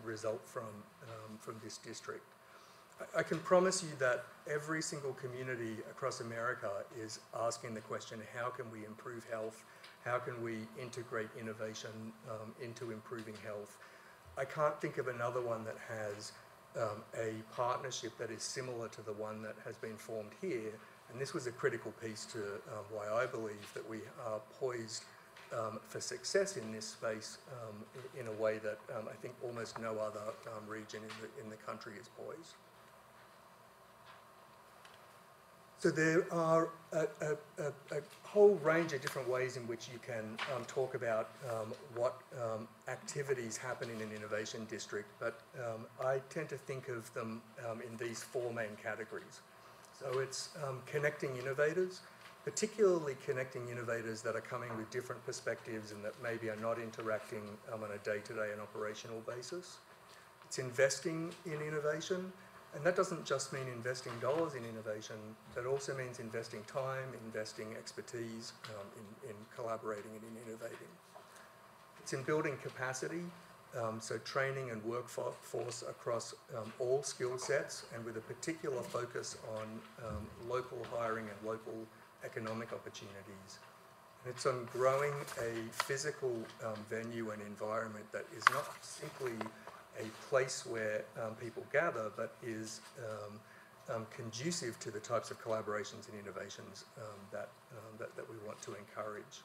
result from this district. I can promise you that every single community across America is asking the question, how can we improve health? How can we integrate innovation into improving health? I can't think of another one that has a partnership that is similar to the one that has been formed here, and this was a critical piece to why I believe that we are poised for success in this space in a way that I think almost no other region in the country is poised. So there are a whole range of different ways in which you can talk about what activities happen in an innovation district, but I tend to think of them in these four main categories. So it's connecting innovators, particularly connecting innovators that are coming with different perspectives and that maybe are not interacting on a day-to-day and operational basis. It's investing in innovation. And that doesn't just mean investing dollars in innovation, that also means investing time, investing expertise in collaborating and in innovating. It's in building capacity, so training and workforce across all skill sets and with a particular focus on local hiring and local economic opportunities. And it's on growing a physical venue and environment that is not simply a place where people gather, but is conducive to the types of collaborations and innovations that we want to encourage.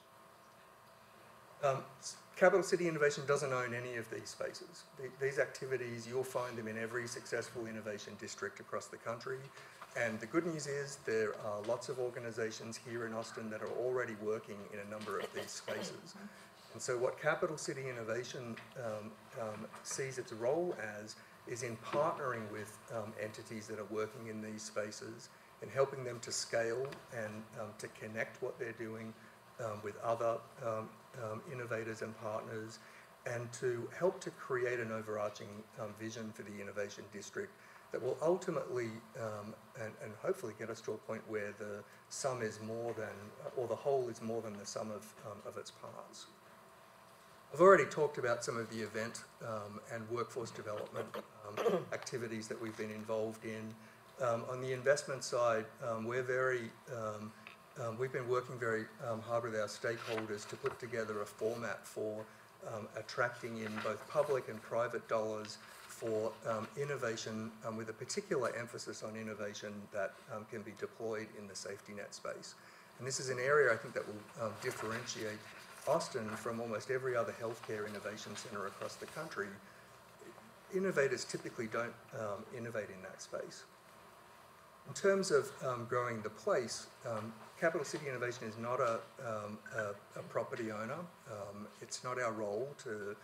Capital City Innovation doesn't own any of these spaces. These activities, you'll find them in every successful innovation district across the country. And the good news is there are lots of organisations here in Austin that are already working in a number of these spaces. And so what Capital City Innovation sees its role as is in partnering with entities that are working in these spaces and helping them to scale and to connect what they're doing with other innovators and partners, and to help to create an overarching vision for the innovation district that will ultimately and hopefully get us to a point where the sum is more than, or the whole is more than the sum of its parts. I've already talked about some of the event and workforce development activities that we've been involved in. On the investment side, we've been working very hard with our stakeholders to put together a format for attracting in both public and private dollars for innovation with a particular emphasis on innovation that can be deployed in the safety net space. And this is an area I think that will differentiate Austin from almost every other healthcare innovation centre across the country. Innovators typically don't innovate in that space. In terms of growing the place, Capital City Innovation is not a property owner. It's not our role to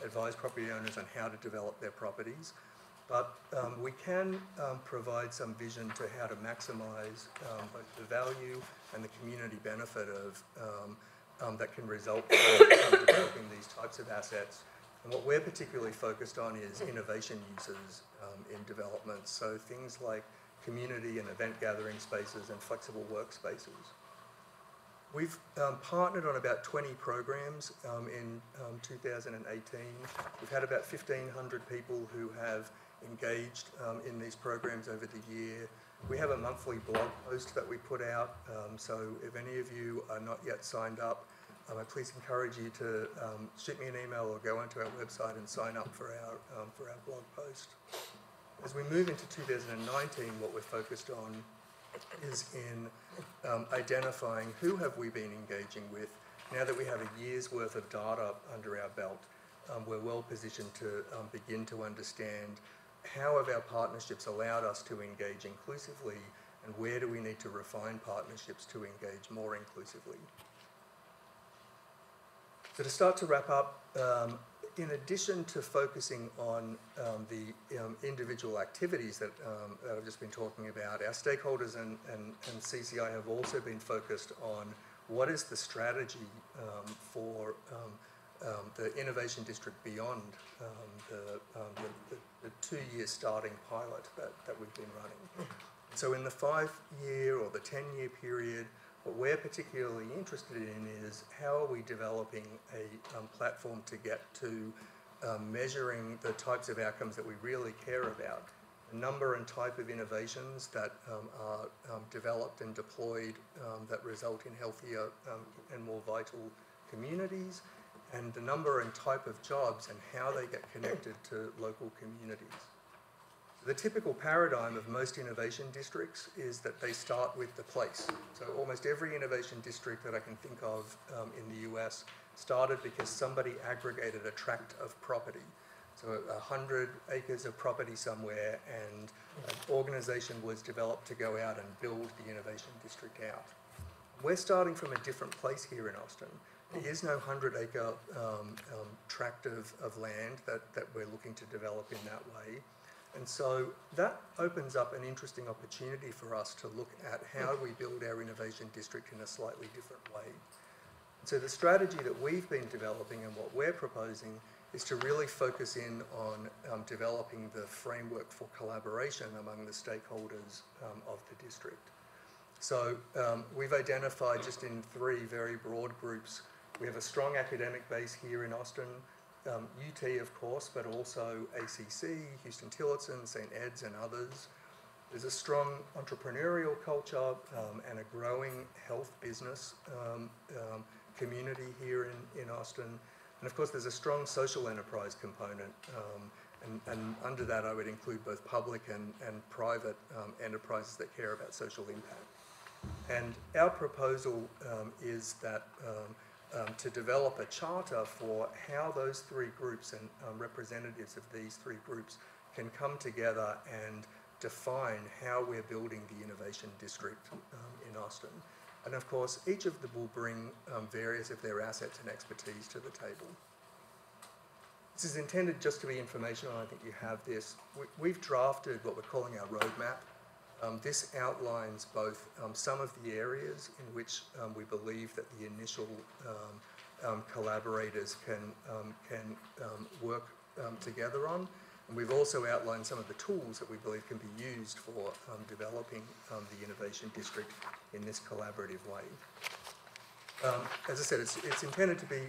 advise property owners on how to develop their properties, but we can provide some vision to how to maximise both the value and the community benefit of that can result from developing these types of assets. And what we're particularly focused on is innovation uses in development, so things like community and event gathering spaces and flexible workspaces. We've partnered on about 20 programs in 2018. We've had about 1,500 people who have engaged in these programs over the year. We have a monthly blog post that we put out, so if any of you are not yet signed up, I please encourage you to shoot me an email or go onto our website and sign up for our blog post. As we move into 2019, what we're focused on is in identifying who have we been engaging with. Now that we have a year's worth of data under our belt, we're well positioned to begin to understand how have our partnerships allowed us to engage inclusively, and where do we need to refine partnerships to engage more inclusively. So to start to wrap up, in addition to focusing on the individual activities that I've just been talking about, our stakeholders and CCI have also been focused on what is the strategy for the innovation district beyond the 2-year starting pilot that we've been running. So in the 5-year or the 10-year period, what we're particularly interested in is how are we developing a platform to get to measuring the types of outcomes that we really care about, the number and type of innovations that are developed and deployed that result in healthier and more vital communities, and the number and type of jobs and how they get connected to local communities. The typical paradigm of most innovation districts is that they start with the place. So almost every innovation district that I can think of in the US started because somebody aggregated a tract of property. So 100 acres of property somewhere, and an organisation was developed to go out and build the innovation district out. We're starting from a different place here in Austin. There is no 100-acre tract of land that we're looking to develop in that way. And so that opens up an interesting opportunity for us to look at how we build our innovation district in a slightly different way. So the strategy that we've been developing and what we're proposing is to really focus in on developing the framework for collaboration among the stakeholders of the district. So we've identified just in 3 very broad groups. We have a strong academic base here in Austin, UT of course, but also ACC, Houston-Tillotson, St. Ed's and others. There's a strong entrepreneurial culture and a growing health business community here in Austin. And of course there's a strong social enterprise component, and under that I would include both public and private enterprises that care about social impact. And our proposal is that to develop a charter for how those 3 groups and representatives of these 3 groups can come together and define how we're building the innovation district in Austin. And of course, each of them will bring various of their assets and expertise to the table. This is intended just to be informational, and I think you have this. We've drafted what we're calling our roadmap. This outlines both some of the areas in which we believe that the initial collaborators can work together on. And we've also outlined some of the tools that we believe can be used for developing the innovation district in this collaborative way. As I said, it's intended to be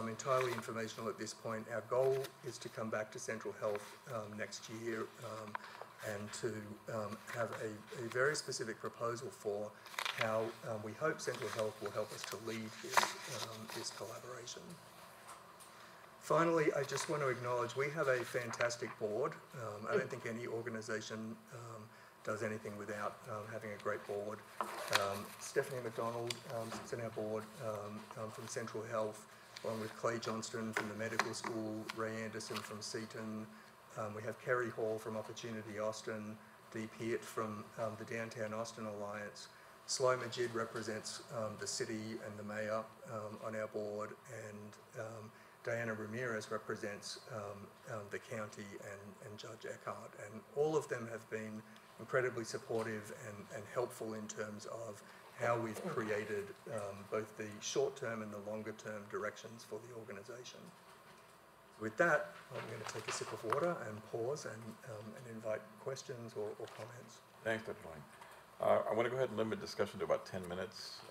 entirely informational at this point. Our goal is to come back to Central Health next year and to have a very specific proposal for how we hope Central Health will help us to lead this collaboration. Finally, I just want to acknowledge we have a fantastic board. I don't think any organisation does anything without having a great board. Stephanie McDonald sits on our board from Central Health, along with Clay Johnston from the medical school, Ray Anderson from Seton. We have Kerry Hall from Opportunity Austin, Dee Peart from the Downtown Austin Alliance. Slow Majid represents the city and the mayor on our board, and Diana Ramirez represents the county and Judge Eckhart. And all of them have been incredibly supportive and helpful in terms of how we've created both the short-term and the longer-term directions for the organisation. With that, I'm going to take a sip of water and pause and invite questions or comments. Thanks, Dr. Lang. I want to go ahead and limit discussion to about 10 minutes.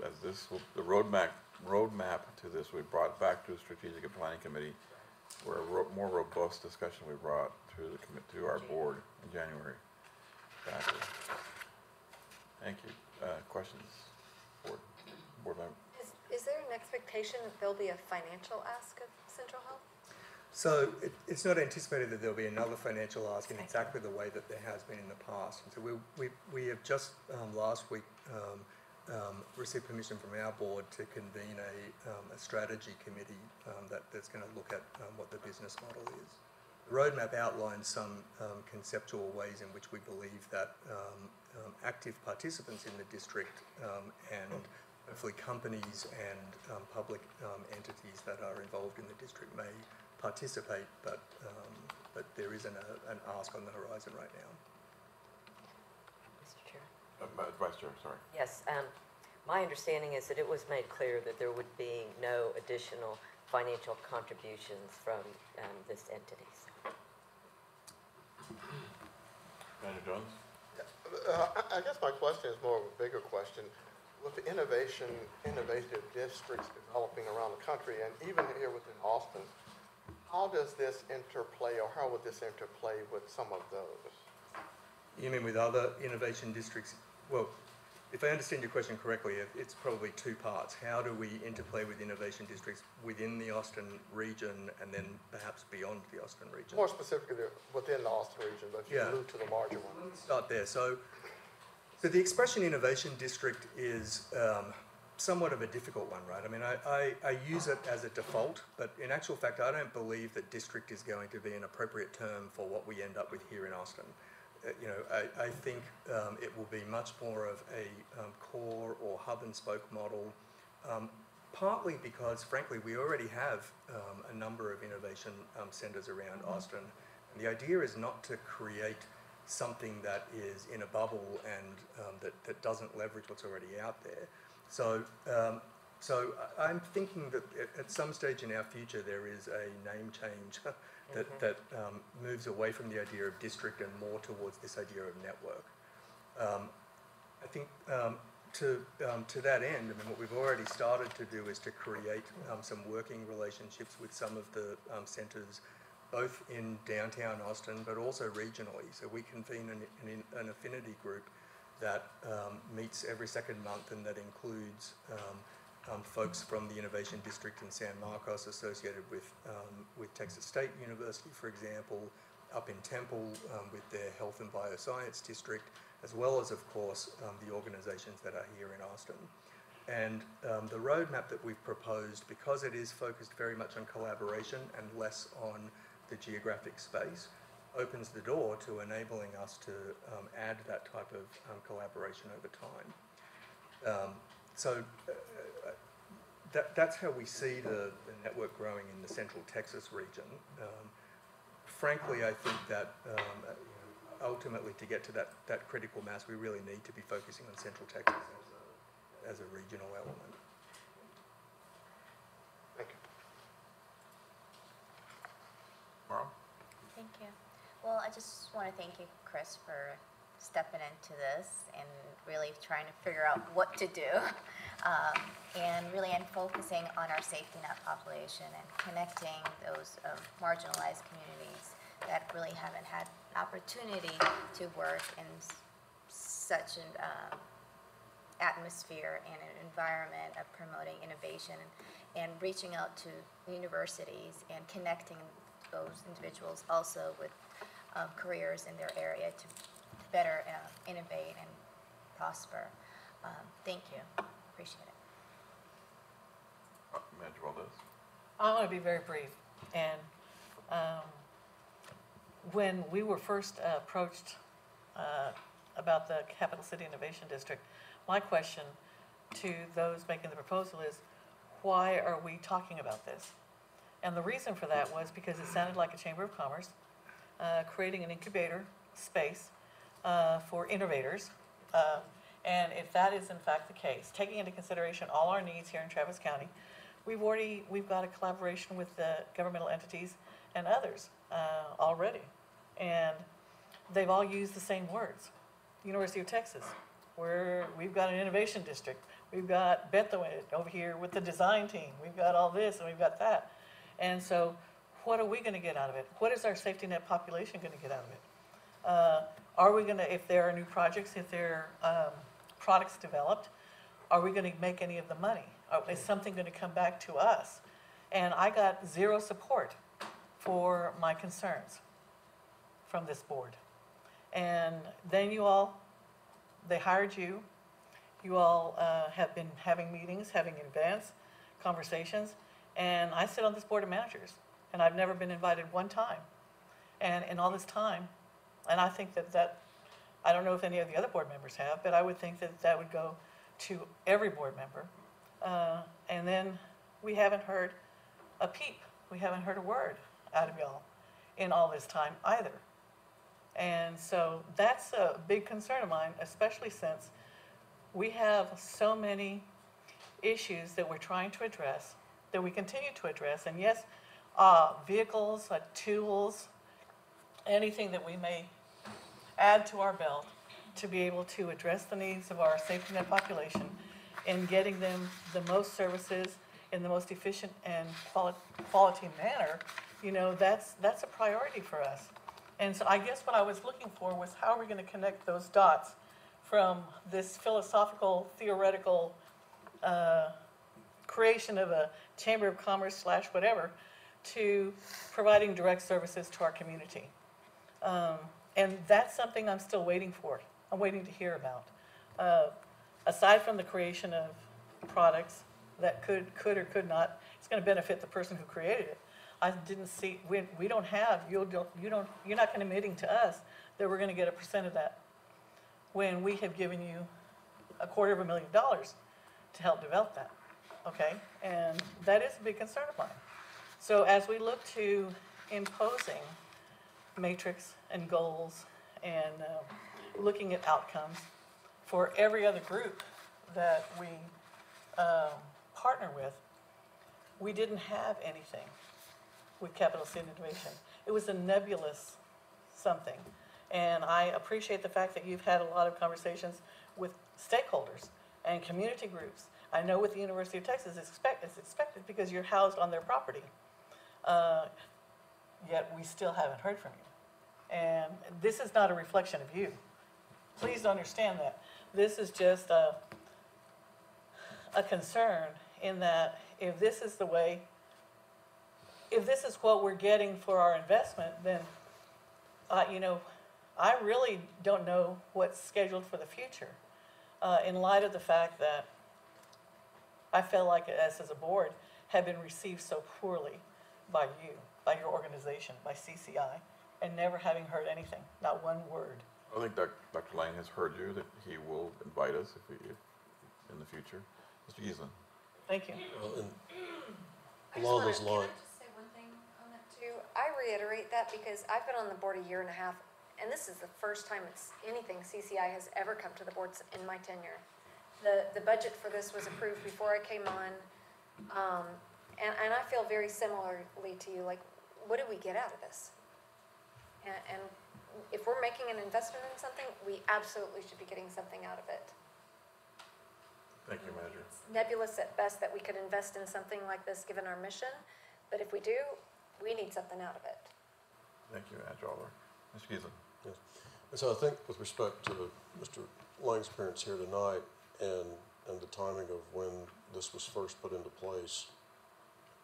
As this will, the roadmap to this we brought back to the Strategic and Planning Committee, where a more robust discussion we brought to our board in January. Exactly. Thank you. Questions, board member? Is there an expectation that there'll be a financial ask of Central Health? So it's not anticipated that there'll be another financial ask in exactly the way that there has been in the past. And so we have just last week received permission from our board to convene a strategy committee that's going to look at what the business model is. The roadmap outlines some conceptual ways in which we believe that active participants in the district and hopefully companies and public entities that are involved in the district may participate, but there isn't an ask on the horizon right now. Mr. Chair? Vice Chair, sorry. Yes, my understanding is that it was made clear that there would be no additional financial contributions from this entities. Manager Jones? I guess my question is more of a bigger question. With the innovative districts developing around the country, and even here within Austin, how does this interplay, or how would this interplay with some of those? You mean with other innovation districts? Well, if I understand your question correctly, it's probably two parts. How do we interplay with innovation districts within the Austin region and then perhaps beyond the Austin region? More specifically, within the Austin region, but if you Yeah. move to the larger one. Start there. So the expression innovation district is somewhat of a difficult one, right? I mean, I use it as a default, but in actual fact, I don't believe that district is going to be an appropriate term for what we end up with here in Austin. I think it will be much more of a core or hub and spoke model, partly because, frankly, we already have a number of innovation centres around Austin. And the idea is not to create something that is in a bubble and that doesn't leverage what's already out there. So I'm thinking that at some stage in our future there is a name change that moves away from the idea of district and more towards this idea of network. I think to that end, I mean, what we've already started to do is to create some working relationships with some of the centres, both in downtown Austin, but also regionally. So we convene an affinity group that meets every second month, and that includes folks from the Innovation District in San Marcos associated with Texas State University, for example, up in Temple with their Health and Bioscience District, as well as, of course, the organizations that are here in Austin. And the roadmap that we've proposed, because it is focused very much on collaboration and less on the geographic space, opens the door to enabling us to add that type of collaboration over time. That's how we see the network growing in the Central Texas region. Frankly, I think that ultimately to get to that critical mass, we really need to be focusing on Central Texas as a regional element. Thank you. Marl? Thank you. Well, I just want to thank you, Chris, for stepping into this and really trying to figure out what to do, and focusing on our safety net population and connecting those marginalized communities that really haven't had an opportunity to work in such an atmosphere and an environment of promoting innovation and reaching out to universities and connecting those individuals also with careers in their area to better innovate and prosper. Thank you. Appreciate it. Manager Valdez? I want to be very brief. And when we were first approached about the Capital City Innovation District, my question to those making the proposal is, why are we talking about this? And the reason for that was because it sounded like a Chamber of Commerce creating an incubator space for innovators. And if that is in fact the case, taking into consideration all our needs here in Travis County, we've got a collaboration with the governmental entities and others already. And they've all used the same words. University of Texas, we've got an innovation district. We've got Bethel over here with the design team. We've got all this and we've got that. And so what are we going to get out of it? What is our safety net population going to get out of it? Are we going to, if there are new projects, if there are products developed, are we going to make any of the money? Is something going to come back to us? And I got zero support for my concerns from this board. And then they hired you. You all have been having meetings, having events, conversations. And I sit on this board of managers, and I've never been invited one time. And in all this time, and I think that I don't know if any of the other board members have, but I would think that would go to every board member. And then we haven't heard a peep. We haven't heard a word out of y'all in all this time either. And so that's a big concern of mine, especially since we have so many issues that we're trying to address, that we continue to address. And yes, vehicles, tools, anything that we may add to our belt to be able to address the needs of our safety net population and getting them the most services in the most efficient and quality manner, that's a priority for us. And so I guess what I was looking for was how are we going to connect those dots from this philosophical, theoretical creation of a Chamber of Commerce / whatever to providing direct services to our community. And that's something I'm still waiting for. I'm waiting to hear about. Aside from the creation of products that could or could not, it's going to benefit the person who created it. I didn't see, we don't have, you're not committing to us that we're going to get a % of that when we have given you $250,000 to help develop that, okay? And that is a big concern of mine. So as we look to imposing matrix and goals and looking at outcomes for every other group that we partner with, we didn't have anything with Capital City Innovation. It was a nebulous something. And I appreciate the fact that you've had a lot of conversations with stakeholders and community groups. I know with the University of Texas it's expected because you're housed on their property. Yet we still haven't heard from you. And this is not a reflection of you. Please understand that. This is just a concern in that if this is the way, if this is what we're getting for our investment, then, you know, I really don't know what's scheduled for the future in light of the fact that I felt like us as a board have been received so poorly by you, by your organization, by CCI, and never having heard anything, not one word. I think Dr. Lang has heard you, that he will invite us if in the future. Mr. Giesland. Thank you. Along those lines. Can I just say one thing on that too? I reiterate that because I've been on the board 1.5 years, and this is the first time it's anything CCI has ever come to the board in my tenure. The budget for this was approved before I came on, and I feel very similarly to you, like, what do we get out of this? And if we're making an investment in something, we absolutely should be getting something out of it. Thank you, Manager. It's nebulous at best that we could invest in something like this given our mission, but if we do, we need something out of it. Thank you, Manager Oliver. Mr. Giesland. Yes. And so I think with respect to Mr. Lang's appearance here tonight and the timing of when this was first put into place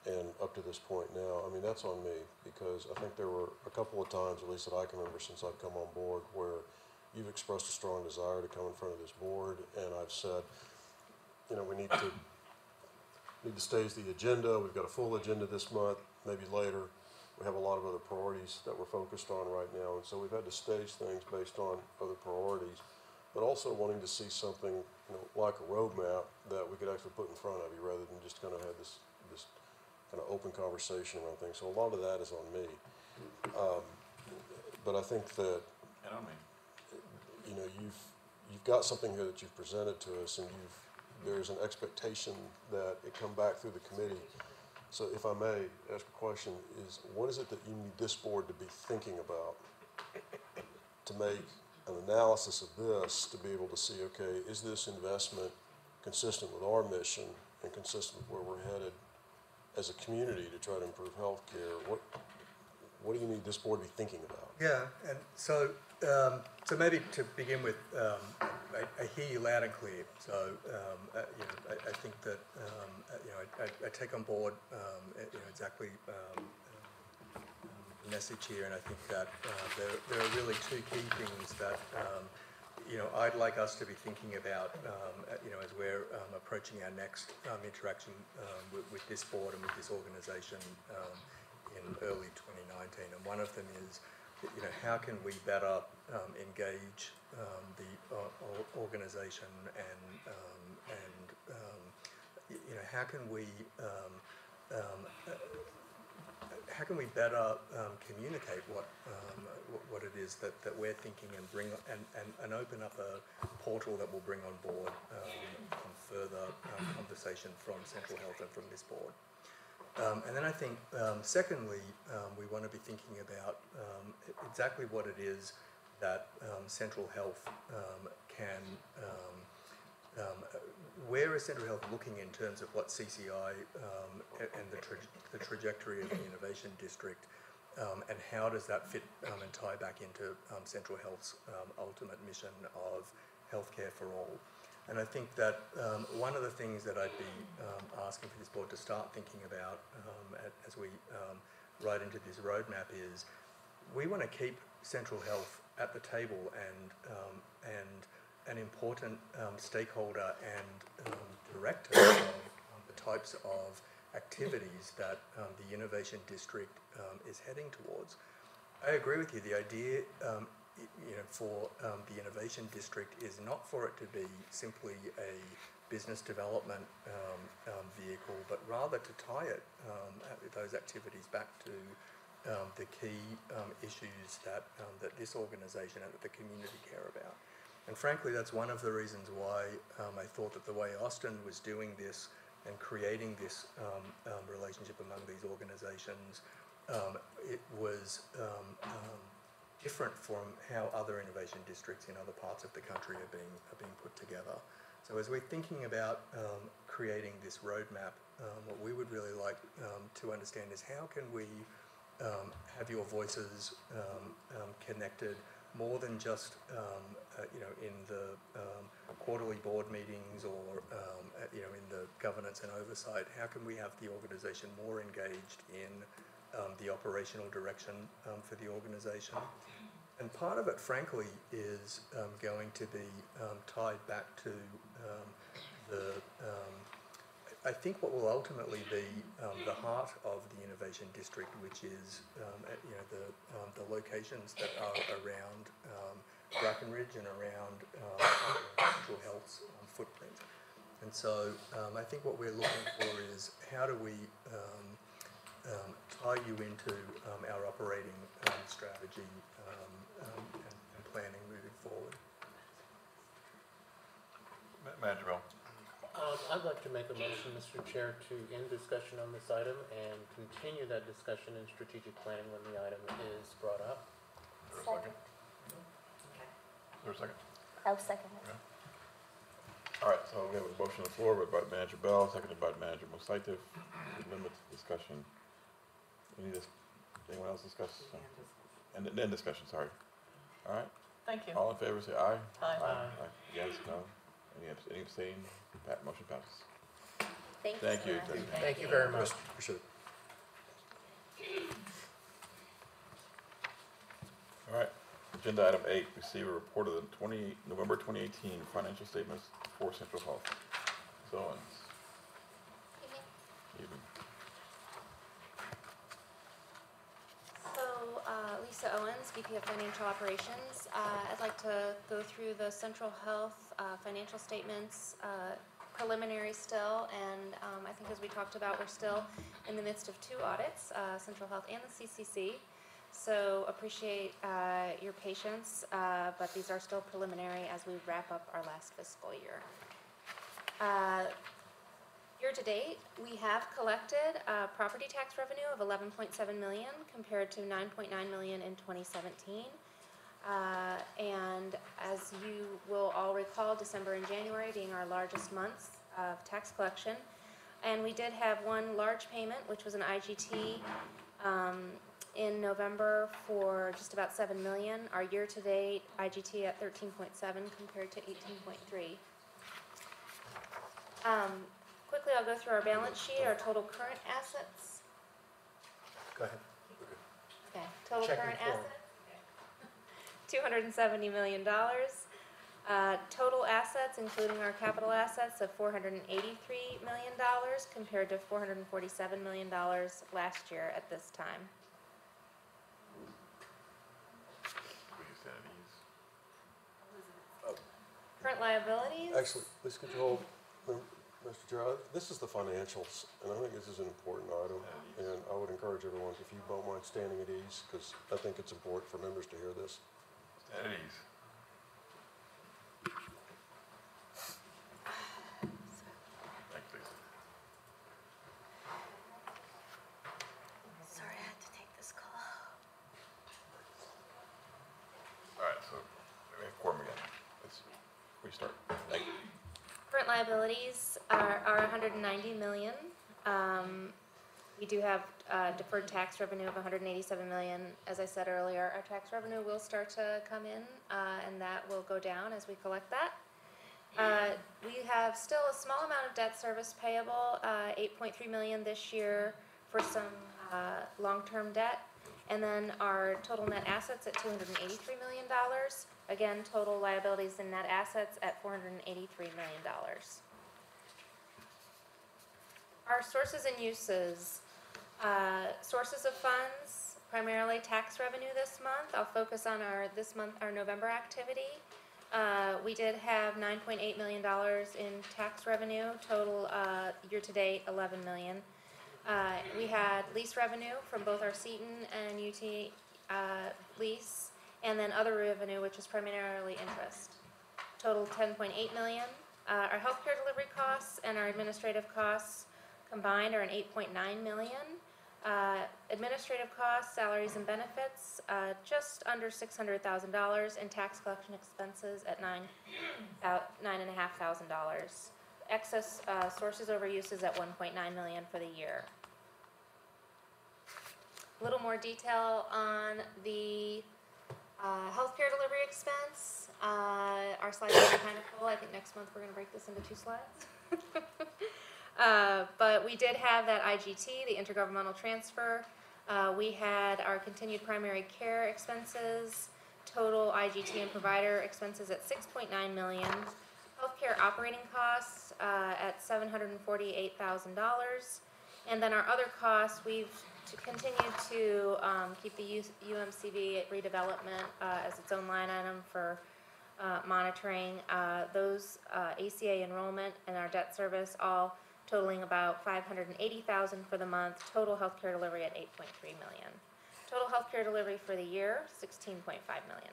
and up to this point now, I mean, that's on me, because I think there were a couple of times, at least that I can remember since I've come on board, where you've expressed a strong desire to come in front of this board, and I've said, you know, we need to stage the agenda. We've got a full agenda this month, maybe later. We have a lot of other priorities that we're focused on right now, and so we've had to stage things based on other priorities, but also wanting to see something, you know, like a roadmap that we could actually put in front of you, rather than just kind of have this kind of open conversation around things. So a lot of that is on me. But I think that, And on me. you know, you've got something here that you've presented to us, and there's an expectation that it come back through the committee. So if I may ask a question, is what is it that you need this board to be thinking about to make an analysis of this, to be able to see, okay, is this investment consistent with our mission and consistent with where we're headed as a community to try to improve healthcare? What do you need this board to be thinking about? Yeah, and so maybe to begin with, I hear you loud and clear. So you know, I think that you know, I take on board you know, exactly the message here, and I think that there are really two key things that you know, I'd like us to be thinking about you know, as we're approaching our next interaction with this board and with this organisation in early 2019, and one of them is, you know, how can we better engage the organisation and you know, how can we better communicate what it is that we're thinking, and bring and open up a portal that will bring on board further conversation from Central Health and from this board. And then I think, secondly, we want to be thinking about exactly what it is that Central Health can, where is Central Health looking in terms of what CCI and the trajectory of the Innovation District and how does that fit and tie back into Central Health's ultimate mission of healthcare for all. And I think that one of the things that I'd be asking for this board to start thinking about as we write into this roadmap is we want to keep Central Health at the table and an important stakeholder and director of the types of activities that the Innovation District is heading towards. I agree with you. The idea for the Innovation District is not for it to be simply a business development vehicle, but rather to tie it, those activities back to the key issues that this organisation and that the community care about. And frankly, that's one of the reasons why I thought that the way Austin was doing this and creating this relationship among these organisations, it was different from how other innovation districts in other parts of the country are being put together. So as we're thinking about creating this roadmap, what we would really like to understand is how can we have your voices connected more than just in the quarterly board meetings or in the governance and oversight. How can we have the organisation more engaged in the operational direction for the organisation? And part of it, frankly, is going to be tied back to I think what will ultimately be the heart of the Innovation District, which is the locations that are around Brackenridge and around Central Health's footprint. And so I think what we're looking for is how do we tie you into our operating strategy and planning moving forward. Manager Bell. I'd like to make a motion, Mr. Chair, to end discussion on this item and continue that discussion in strategic planning when the item is brought up. Is there a second? Is there a second? I'll second it. Okay. All right, so we have a motion on the floor by Manager Bell, seconded by Manager Musaitif. Limit discussion. Anyone else discuss? And then discussion, sorry. All right. Thank you. All in favor, say aye. Aye. Aye. Yes, no. Any abstain? That motion passes. Thank you. Thank you very much. Appreciate it. All right. Agenda item 8, receive a report of the November 2018 financial statements for Central Health. Ms. Owens. Evening. So, Lisa Owens, VP of Financial Operations. I'd like to go through the Central Health financial statements, preliminary still, and I think as we talked about, we're still in the midst of 2 audits, Central Health and the CCC. So appreciate your patience, but these are still preliminary as we wrap up our last fiscal year. Year to date, we have collected property tax revenue of $11.7 million compared to $9.9 million in 2017. And as you will all recall, December and January being our largest months of tax collection. And we did have one large payment, which was an IGT in November for just about $7 million. Our year-to-date IGT at 13.7 compared to 18.3. Quickly, I'll go through our balance sheet, our total current assets. Go ahead. Okay, total Checking current form. assets, $270 million. Total assets, including our capital assets, of $483 million compared to $447 million last year at this time. Current liabilities. Actually, please could you hold, Mr. Chair, this is the financials, and I think this is an important item, and I would encourage everyone, if you don't mind standing at ease, because I think it's important for members to hear this. Stand at ease. Thanks, Lisa. Sorry, I had to take this call. All right, so we have quorum again. Let's restart. Thank you. Current liabilities are $190 million. We do have deferred tax revenue of $187 million. As I said earlier, our tax revenue will start to come in, and that will go down as we collect that. We have still a small amount of debt service payable, $8.3 million this year for some long-term debt. And then our total net assets at $283 million. Again, total liabilities and net assets at $483 million. Our sources and uses. Sources of funds, primarily tax revenue this month. I'll focus on our November activity. We did have $9.8 million in tax revenue, total year-to-date $11 million. We had lease revenue from both our Seton and UT lease, and then other revenue, which is primarily interest. Total $10.8 million. Our healthcare delivery costs and our administrative costs combined are an $8.9 million. Administrative costs, salaries and benefits, just under $600,000, and tax collection expenses at $9,500. Excess sources over uses at $1.9 million for the year. A little more detail on the healthcare delivery expense. Our slides are kind of full. I think next month we're going to break this into 2 slides. But we did have that IGT, the intergovernmental transfer. We had our continued primary care expenses, total IGT and provider expenses at $6.9 million. Healthcare operating costs at $748,000. And then our other costs, we've continued to keep the UMCV redevelopment as its own line item for monitoring those ACA enrollment and our debt service, all totaling about $580,000 for the month. Total healthcare delivery at $8.3 million. Total healthcare delivery for the year, $16.5 million.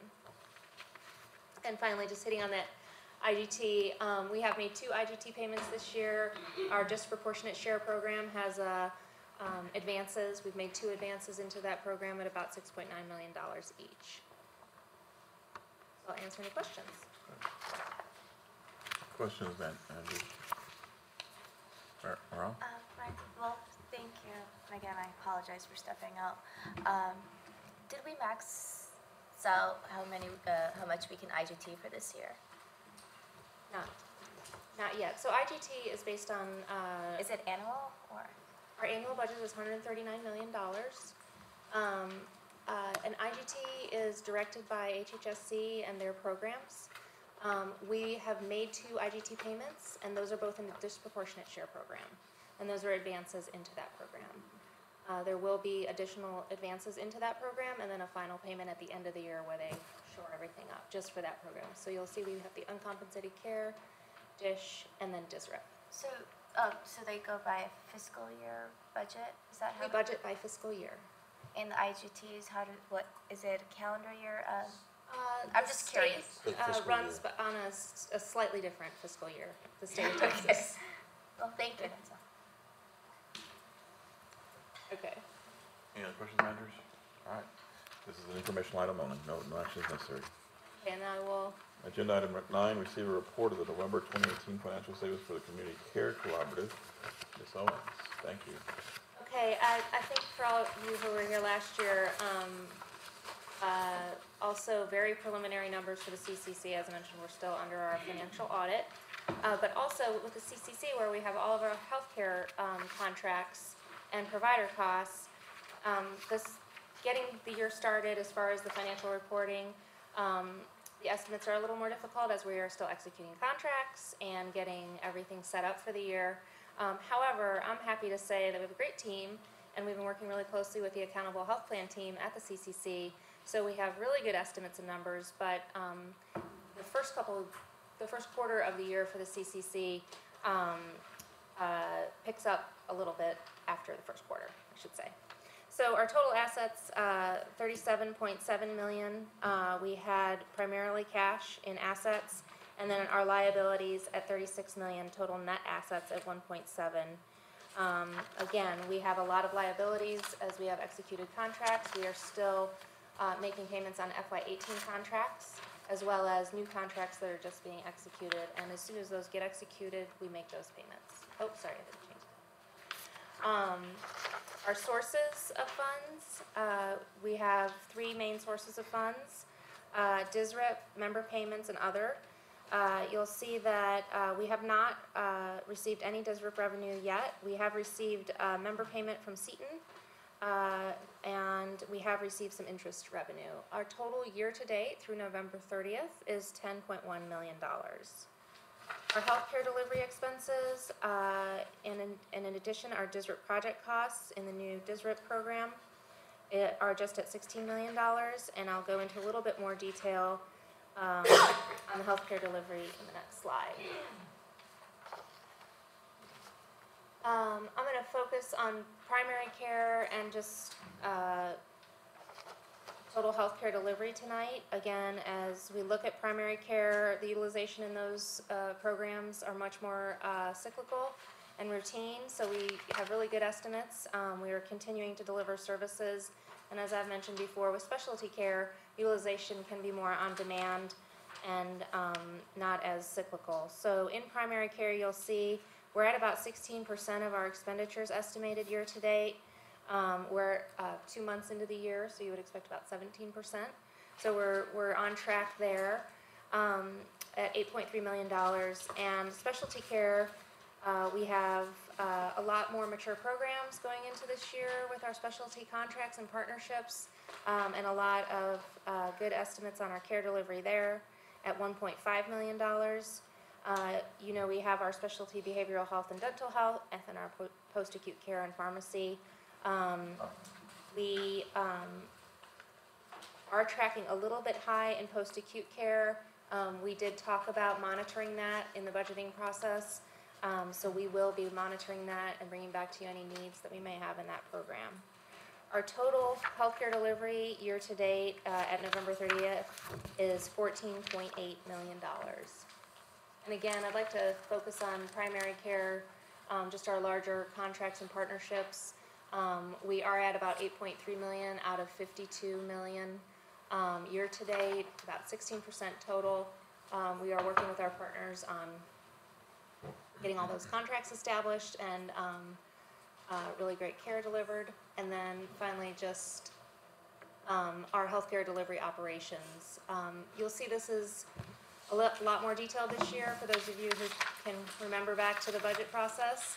And finally, just hitting on that IGT, we have made 2 IGT payments this year. Our disproportionate share program has advances. We've made 2 advances into that program at about $6.9 million each. So I'll answer any questions. Questions, Andrew? Merle? Right. Well, thank you. And again, I apologize for stepping out. Did we max out how much we can IGT for this year? Not yet. So IGT is based on. Is it annual or? Our annual budget is $139 million. And IGT is directed by HHSC and their programs. We have made 2 IGT payments, and those are both in the disproportionate share program. And those are advances into that program. There will be additional advances into that program, and then a final payment at the end of the year where they shore everything up just for that program. So you'll see we have the uncompensated care, DISH, and then DSRIP. So they go by fiscal year budget? Is that how? We budget by fiscal year. And the IGTs, what is it? A calendar year? I'm just curious. Runs on a slightly different fiscal year. The state of Texas. Okay. Well, thank you. Okay. Any other questions, managers? All right. This is an informational item only. No action is necessary. Okay, and I will. Agenda item 9, receive a report of the November 2018 financial statements for the Community Care Collaborative. Ms. Owens, thank you. Okay, I think for all of you who were here last year, also very preliminary numbers for the CCC. As I mentioned, we're still under our financial audit. But also with the CCC, where we have all of our healthcare contracts and provider costs, getting the year started as far as the financial reporting, the estimates are a little more difficult as we are still executing contracts and getting everything set up for the year. However, I'm happy to say that we have a great team, and we've been working really closely with the Accountable Health Plan team at the CCC. So we have really good estimates and numbers, but the first quarter of the year for the CCC picks up a little bit after the first quarter, I should say. So our total assets, $37.7 million. We had primarily cash in assets, and then our liabilities at $36 million, total net assets at $1.7. Again, we have a lot of liabilities as we have executed contracts. We are still making payments on FY18 contracts, as well as new contracts that are just being executed. And as soon as those get executed, we make those payments. Oh, sorry, I didn't change that. Our sources of funds, we have three main sources of funds, DSRIP, member payments, and other. You'll see that we have not received any DSRIP revenue yet. We have received a member payment from Seton, and we have received some interest revenue. Our total year-to-date through November 30th is $10.1 million. Our healthcare delivery expenses, and in addition, our DSRIP project costs in the new DSRIP program are just at $16 million, and I'll go into a little bit more detail on the healthcare delivery in the next slide. I'm going to focus on primary care and just total healthcare delivery tonight. Again, as we look at primary care, the utilization in those programs are much more cyclical and routine, so we have really good estimates. We are continuing to deliver services, and as I've mentioned before, with specialty care, utilization can be more on demand and not as cyclical. So in primary care, you'll see we're at about 16% of our expenditures estimated year to date. We're 2 months into the year, so you would expect about 17%. So we're on track there at $8.3 million. And specialty care, we have a lot more mature programs going into this year with our specialty contracts and partnerships, and a lot of good estimates on our care delivery there at $1.5 million. You know, we have our specialty behavioral health and dental health, and then our post-acute care and pharmacy. We are tracking a little bit high in post-acute care. We did talk about monitoring that in the budgeting process, so we will be monitoring that and bringing back to you any needs that we may have in that program. Our total healthcare delivery year-to-date at November 30th is $14.8 million. And again, I'd like to focus on primary care, just our larger contracts and partnerships. We are at about $8.3 million out of $52 million year-to-date, about 16% total. We are working with our partners on getting all those contracts established and really great care delivered. And then finally, just our healthcare delivery operations. You'll see this is a lot more detailed this year for those of you who can remember back to the budget process.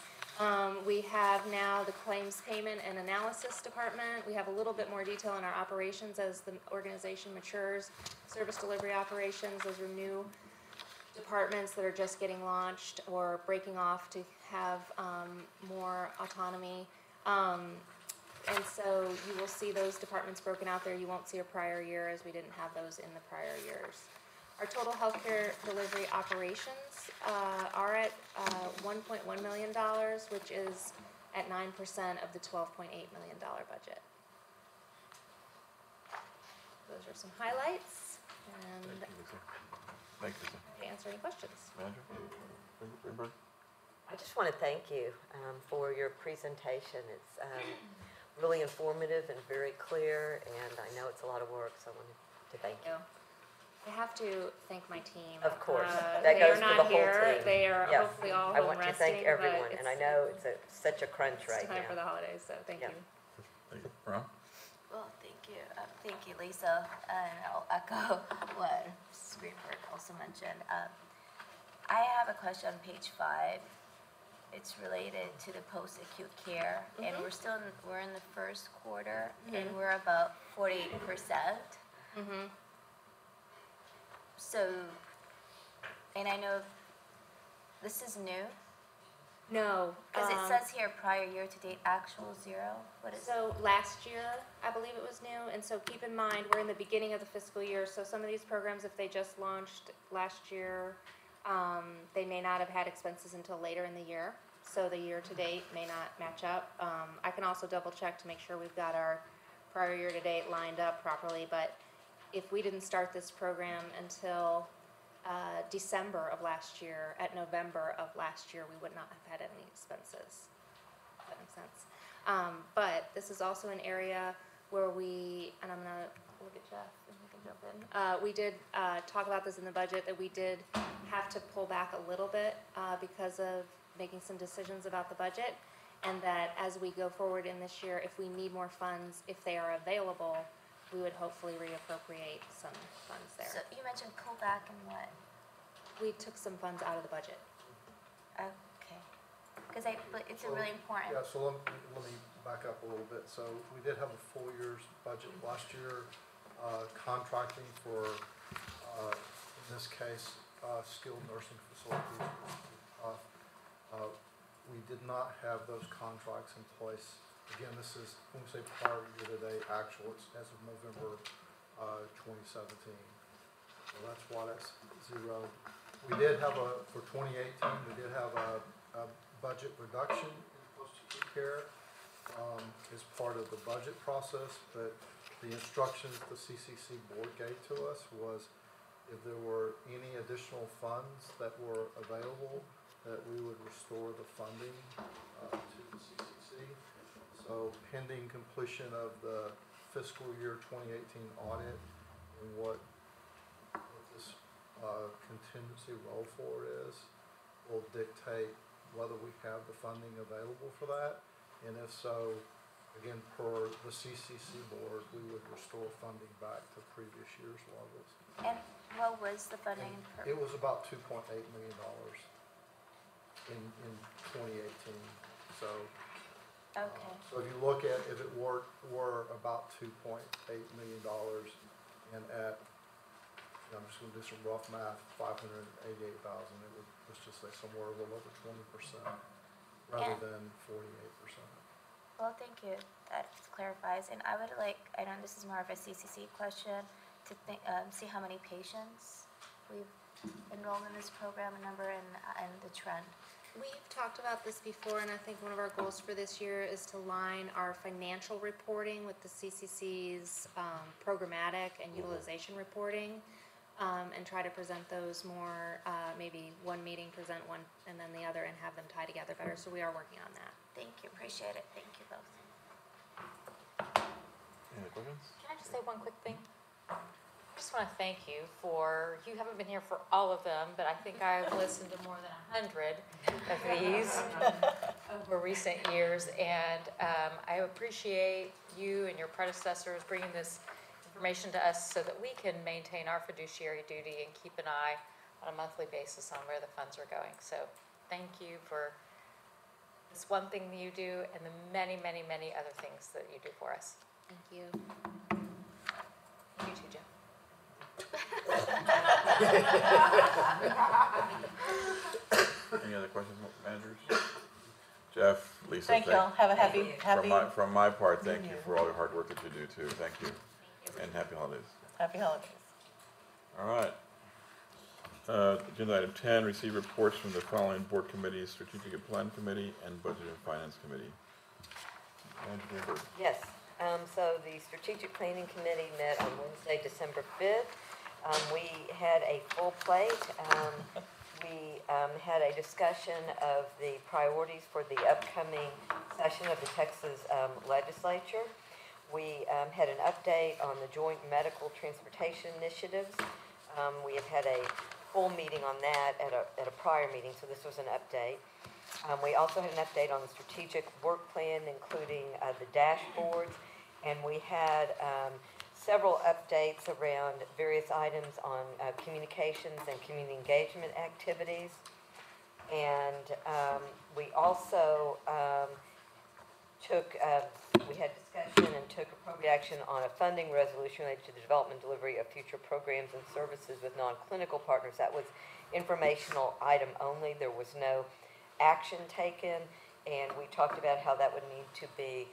We have now the claims payment and analysis department. We have a little bit more detail in our operations as the organization matures. Service delivery operations, those are new departments that are just getting launched or breaking off to have more autonomy. And so you will see those departments broken out there. You won't see a prior year, as we didn't have those in the prior years. Our total healthcare delivery operations are at $1.1 million, which is at 9% of the $12.8 million budget. Those are some highlights, and Thank you, Lisa. to answer any questions. Manager? I just want to thank you for your presentation. It's really informative and very clear, and I know it's a lot of work, so I wanted to thank you. I have to thank my team. Of course, that they goes are to not the whole here. team. They are Yes. hopefully all I home want to resting. thank everyone, but and I know it's such a crunch right it's time now. for the holidays, so thank Yeah. you. Thank you. Ron? Well, thank you. Thank you, Lisa. And I'll echo what Greenberg also mentioned. I have a question on page 5. It's related to the post-acute care, and we're in the first quarter, and we're about 48%. So, and I know this is new. No. Because it says here prior year to date actual 0. What is So last year, I believe it was new, and so keep in mind, we're in the beginning of the fiscal year, so some of these programs, if they just launched last year, they may not have had expenses until later in the year, so the year to date may not match up. I can also double check to make sure we've got our prior year to date lined up properly, but if we didn't start this program until December of last year, at November of last year, we would not have had any expenses. If that makes sense. But this is also an area where we, and I'm gonna look at Jeff and he can jump in. We did talk about this in the budget, that we did have to pull back a little bit because of making some decisions about the budget. and that as we go forward in this year, if we need more funds, if they are available, we would hopefully reappropriate some funds So there. you mentioned pullback and what? We took some funds out of the budget. Okay. Because it's a really important. Yeah, so let me back up a little bit. So we did have a full year's budget last year, contracting for, in this case, skilled nursing facilities. We did not have those contracts in place. Again, this is, when we say prior year to date, actual, it's as of November 2017. So that's why that's zero. We did have for 2018, we did have a budget reduction in post-acute care as part of the budget process, but the instructions the CCC board gave to us was if there were any additional funds that were available, that we would restore the funding to the CCC. So pending completion of the fiscal year 2018 audit and what this contingency roll forward is, will dictate whether we have the funding available for that. And if so, again, per the CCC board, we would restore funding back to previous year's levels. And what was the funding? And it was about $2.8 million in 2018. So, Okay. so if you look at, if it were about $2.8 million and at, I'm just going to do some rough math, 588,000, it would, let's just say somewhere a little over 20% rather than 48%. Well, thank you. That clarifies. And I would like, I know this is more of a CCC question, to think, see how many patients we've enrolled in this program, a number, and the trend. We've talked about this before, and I think one of our goals for this year is to line our financial reporting with the CCC's programmatic and utilization reporting, and try to present those more, maybe one meeting, present one, and then the other, and have them tie together better. So we are working on that. Thank you. Appreciate it. Thank you both. Any other questions? Can I just say one quick thing? I just want to thank you for, you haven't been here for all of them, but I think I've listened to more than 100 of these over recent years, and I appreciate you and your predecessors bringing this information to us so that we can maintain our fiduciary duty and keep an eye on a monthly basis on where the funds are going. So thank you for this one thing that you do and the many, many, many other things that you do for us. Thank you. You too, Jim. Any other questions, managers? Jeff, Lisa, Thank you all. Have a happy. From my part, thank you for all your hard work that you do too. Thank you. And happy holidays. Happy holidays. All right. Agenda item 10, receive reports from the following board committees: Strategic Plan Committee and Budget and Finance Committee. Manager Greenberg. Yes, so the Strategic Planning Committee met on Wednesday, December 5th. We had a full plate. We had a discussion of the priorities for the upcoming session of the Texas legislature. We had an update on the joint medical transportation initiatives. We have had a full meeting on that at a prior meeting, so this was an update. We also had an update on the strategic work plan, including the dashboards, and we had several updates around various items on communications and community engagement activities. And we also we had discussion and took appropriate action on a funding resolution related to the development and delivery of future programs and services with non-clinical partners. That was informational item only. There was no action taken, and we talked about how that would need to be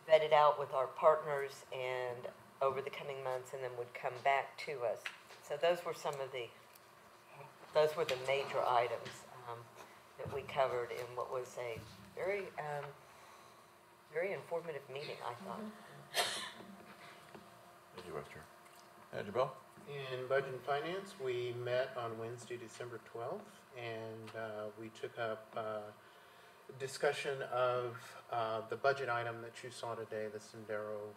vetted out with our partners and over the coming months, and then would come back to us. So those were the major items that we covered in what was a very very informative meeting, I thought. Thank you, Vice Chair. Manager Bell? In Budget and Finance, we met on Wednesday, December 12th, and we took up discussion of the budget item that you saw today, the Sendero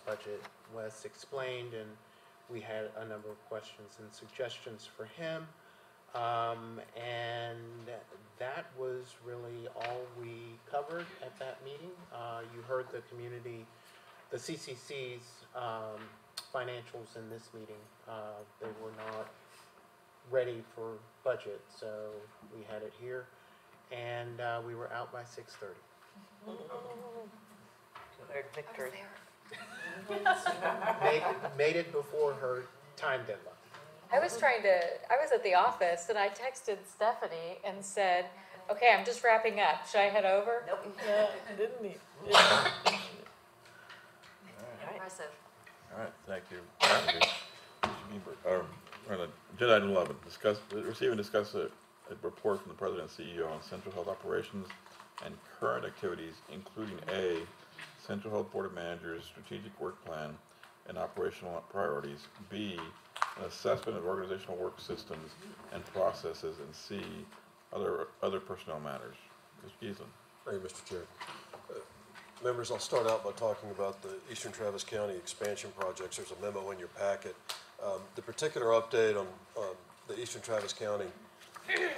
budget. Wes explained, and we had a number of questions and suggestions for him. And that was really all we covered at that meeting. You heard the community, the CCC's financials in this meeting. They were not ready for budget, so we had it here, and we were out by 6:30. Declared victory. Made it before her time deadline. I was at the office and I texted Stephanie and said, okay, I'm just wrapping up. Should I head over? Nope. No, didn't he? Impressive. All right, thank you. Mr. Greenberg. Agenda item 11, receive and discuss a report from the President and CEO on Central Health operations and current activities, including A, Central Health Board of Managers strategic work plan and operational priorities, B, an assessment of organizational work systems and processes, and C, other personnel matters. Mr. Giesland. Thank you, Mr. Chair. Members, I'll start out by talking about the Eastern Travis County expansion projects. There's a memo in your packet. The particular update on the Eastern Travis County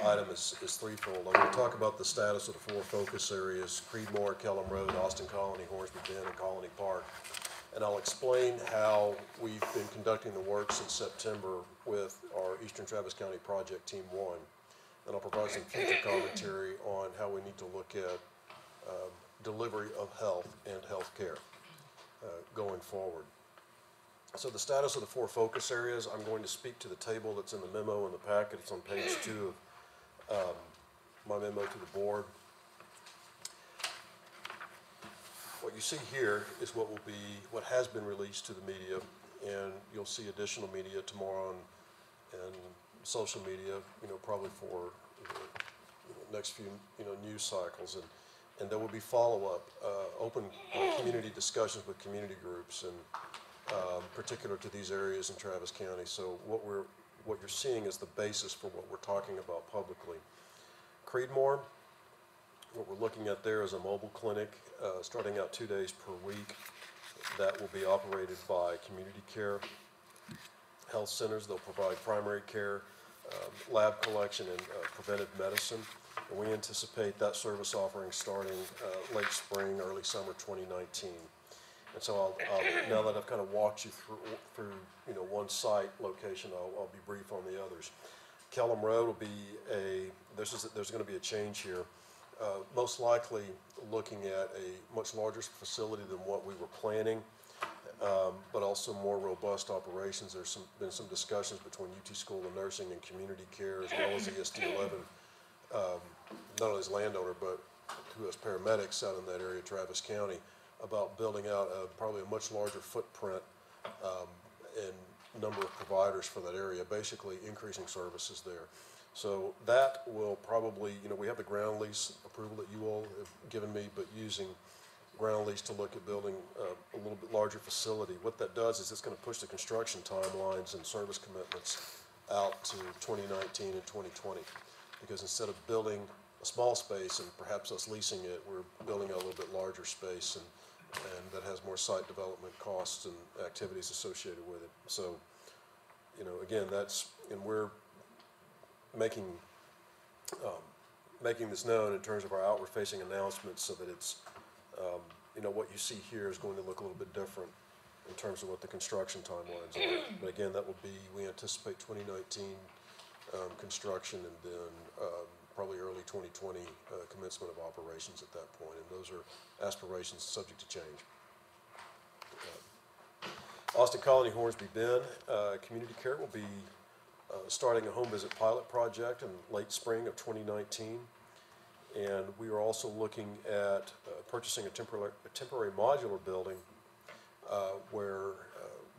item is threefold. I'm going to talk about the status of the 4 focus areas: Creedmoor, Kellum Road, Austin Colony, Hornsby Bend, and Colony Park. And I'll explain how we've been conducting the work since September with our Eastern Travis County Project Team 1. And I'll provide some future commentary on how we need to look at delivery of health and health care going forward. So the status of the 4 focus areas, I'm going to speak to the table that's in the memo in the packet. It's on page 2 of my memo to the board. What you see here is what has been released to the media, and you'll see additional media tomorrow and social media, probably for the next few, news cycles. And there will be follow-up, open community discussions with community groups, and particular to these areas in Travis County. So what you're seeing is the basis for what we're talking about publicly. Creedmoor, what we're looking at there is a mobile clinic starting out 2 days per week that will be operated by community care health centers. They'll provide primary care, lab collection, and preventive medicine. And we anticipate that service offering starting late spring, early summer 2019. And so now that I've kind of walked you through one site location, I'll be brief on the others. Kellum Road will be there's going to be a change here. Most likely looking at a much larger facility than what we were planning, but also more robust operations. There's been some discussions between UT School of Nursing and Community Care, as well as ESD 11, not only as landowner, but who has paramedics out in that area, Travis County, about building out probably a much larger footprint and number of providers for that area, basically increasing services there. So that will probably, we have the ground lease approval that you all have given me, but using ground lease to look at building a little bit larger facility. What that does is it's going to push the construction timelines and service commitments out to 2019 and 2020. Because instead of building a small space and perhaps us leasing it, we're building a little bit larger space, and that has more site development costs and activities associated with it. So, again, and we're making this known in terms of our outward-facing announcements, so that it's, what you see here is going to look a little bit different in terms of what the construction timelines are. But again, that will be, we anticipate 2019 construction, and then probably early 2020 commencement of operations at that point. And those are aspirations subject to change. Austin Colony, Hornsby Bend, Community Care will be starting a home visit pilot project in late spring of 2019. And we are also looking at purchasing a temporary modular building where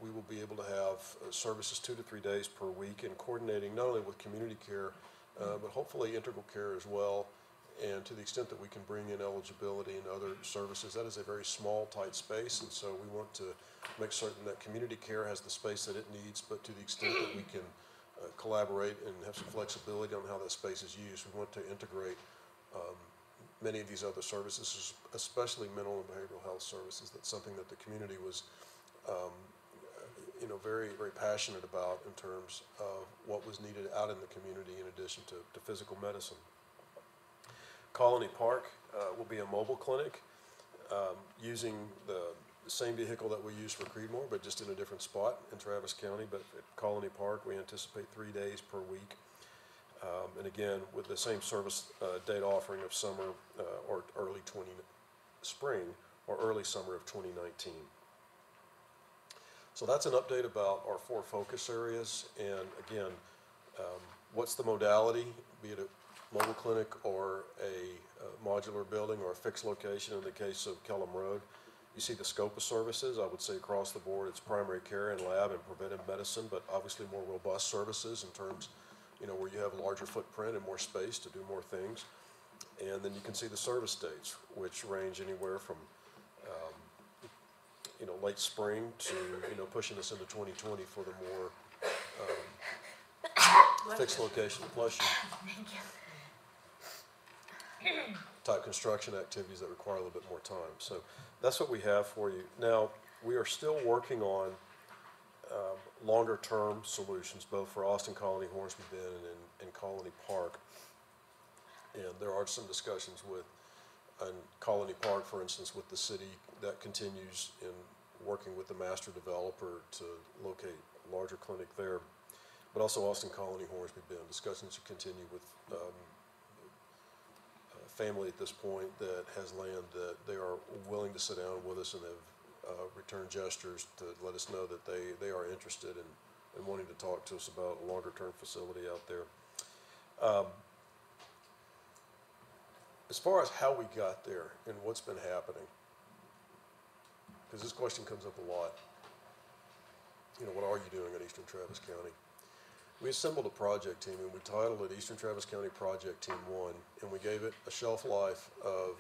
we will be able to have services 2 to 3 days per week, and coordinating not only with community care, but hopefully integral care as well. And to the extent that we can bring in eligibility and other services, that is a very small, tight space. And so we want to make certain that community care has the space that it needs, but to the extent that we can collaborate and have some flexibility on how that space is used, we want to integrate many of these other services, especially mental and behavioral health services. That's something that the community was very, very passionate about in terms of what was needed out in the community in addition to physical medicine. Colony Park will be a mobile clinic using the same vehicle that we use for Creedmoor, but just in a different spot in Travis County. But at Colony Park, we anticipate 3 days per week. And again, with the same service date offering of summer or spring or early summer of 2019. So that's an update about our 4 focus areas. And again, what's the modality, be it a mobile clinic or a modular building or a fixed location in the case of Kellum Road. You see the scope of services. I would say across the board it's primary care and lab and preventive medicine, but obviously more robust services in terms, where you have a larger footprint and more space to do more things. And then you can see the service dates, which range anywhere from late spring to pushing us into 2020 for the more fixed location plus type construction activities that require a little bit more time. So that's what we have for you. Now, we are still working on longer term solutions, both for Austin Colony, Hornsby Bend, and Colony Park. And there are some discussions with Colony Park, for instance, with the city that continues in working with the master developer to locate a larger clinic there. But also Austin Colony, Hornsby Bend, discussions continue with family at this point that has land that they are willing to sit down with us, and have returned gestures to let us know that they are interested in wanting to talk to us about a longer term facility out there. As far as how we got there and what's been happening, because this question comes up a lot, what are you doing at Eastern Travis County? We assembled a project team and we titled it Eastern Travis County Project Team 1, and we gave it a shelf life of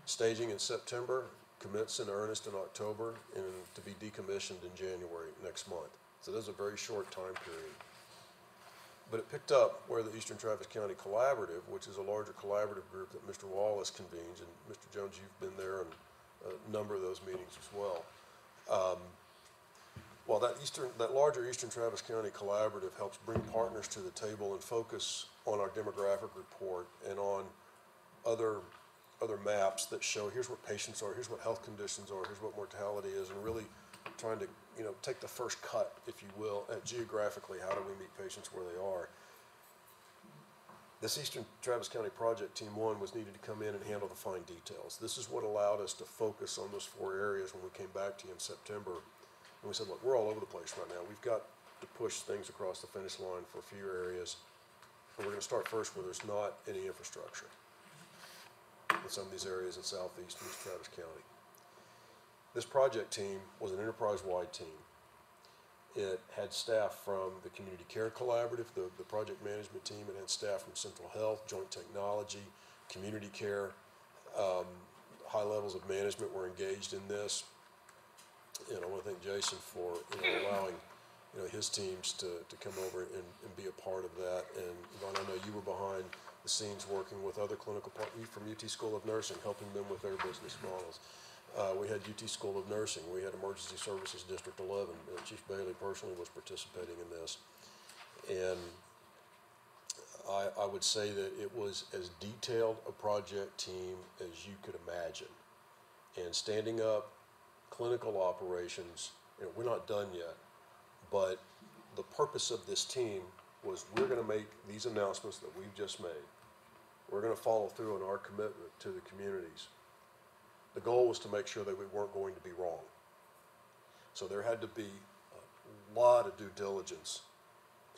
staging in September, commits in earnest in October, and to be decommissioned in January next month. So this is a very short time period. But it picked up where the Eastern Travis County Collaborative, which is a larger collaborative group that Mr. Wallace convenes, and Mr. Jones, you've been there in a number of those meetings as well. Well, that larger Eastern Travis County Collaborative helps bring partners to the table and focus on our demographic report and on other maps that show here's what patients are, here's what health conditions are, here's what mortality is, and really trying to take the first cut, if you will, at geographically how do we meet patients where they are. This Eastern Travis County Project Team 1 was needed to come in and handle the fine details. This is what allowed us to focus on those 4 areas when we came back to you in September. And we said, look, we're all over the place right now. We've got to push things across the finish line for a few areas. And we're going to start first where there's not any infrastructure in some of these areas in southeast and East Travis County. This project team was an enterprise-wide team. It had staff from the Community Care Collaborative, the project management team. It had staff from Central Health, Joint Technology, Community Care. High levels of management were engaged in this. And I want to thank Jason for allowing his teams to come over and be a part of that. And Yvonne, I know you were behind the scenes working with other clinical partners from UT School of Nursing, helping them with their business models. We had UT School of Nursing. We had Emergency Services District 11. Chief Bailey personally was participating in this. And I would say that it was as detailed a project team as you could imagine. And standing up clinical operations, we're not done yet, but the purpose of this team was we're going to make these announcements that we've just made. We're going to follow through on our commitment to the communities. The goal was to make sure that we weren't going to be wrong. So there had to be a lot of due diligence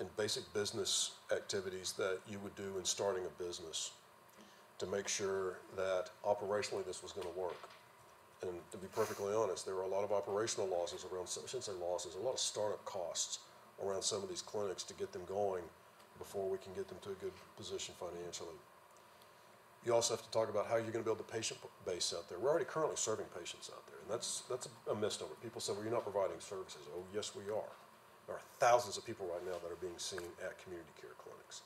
in basic business activities that you would do in starting a business to make sure that operationally this was going to work. And to be perfectly honest, there were a lot of operational losses around, I shouldn't say losses, a lot of startup costs around some of these clinics to get them going before we can get them to a good position financially. You also have to talk about how you're going to build the patient base out there. We're already currently serving patients out there, and that's a misnomer. People say, well, you're not providing services. Oh, yes, we are. There are thousands of people right now that are being seen at community care clinics.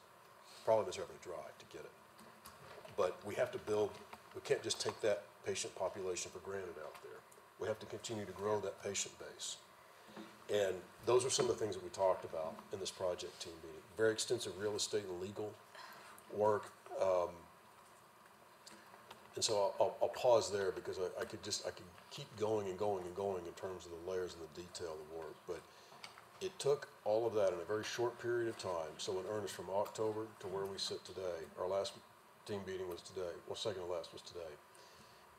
Probably deserve a drive to get it. But we have to build, we can't just take that patient population for granted out there. We have to continue to grow that patient base. And those are some of the things that we talked about in this project team meeting. Very extensive real estate and legal work. And so I'll pause there because I could keep going and going and going in terms of the layers and the detail of the work. But it took all of that in a very short period of time. So in earnest, from October to where we sit today, our last team meeting was today, well, second to last was today.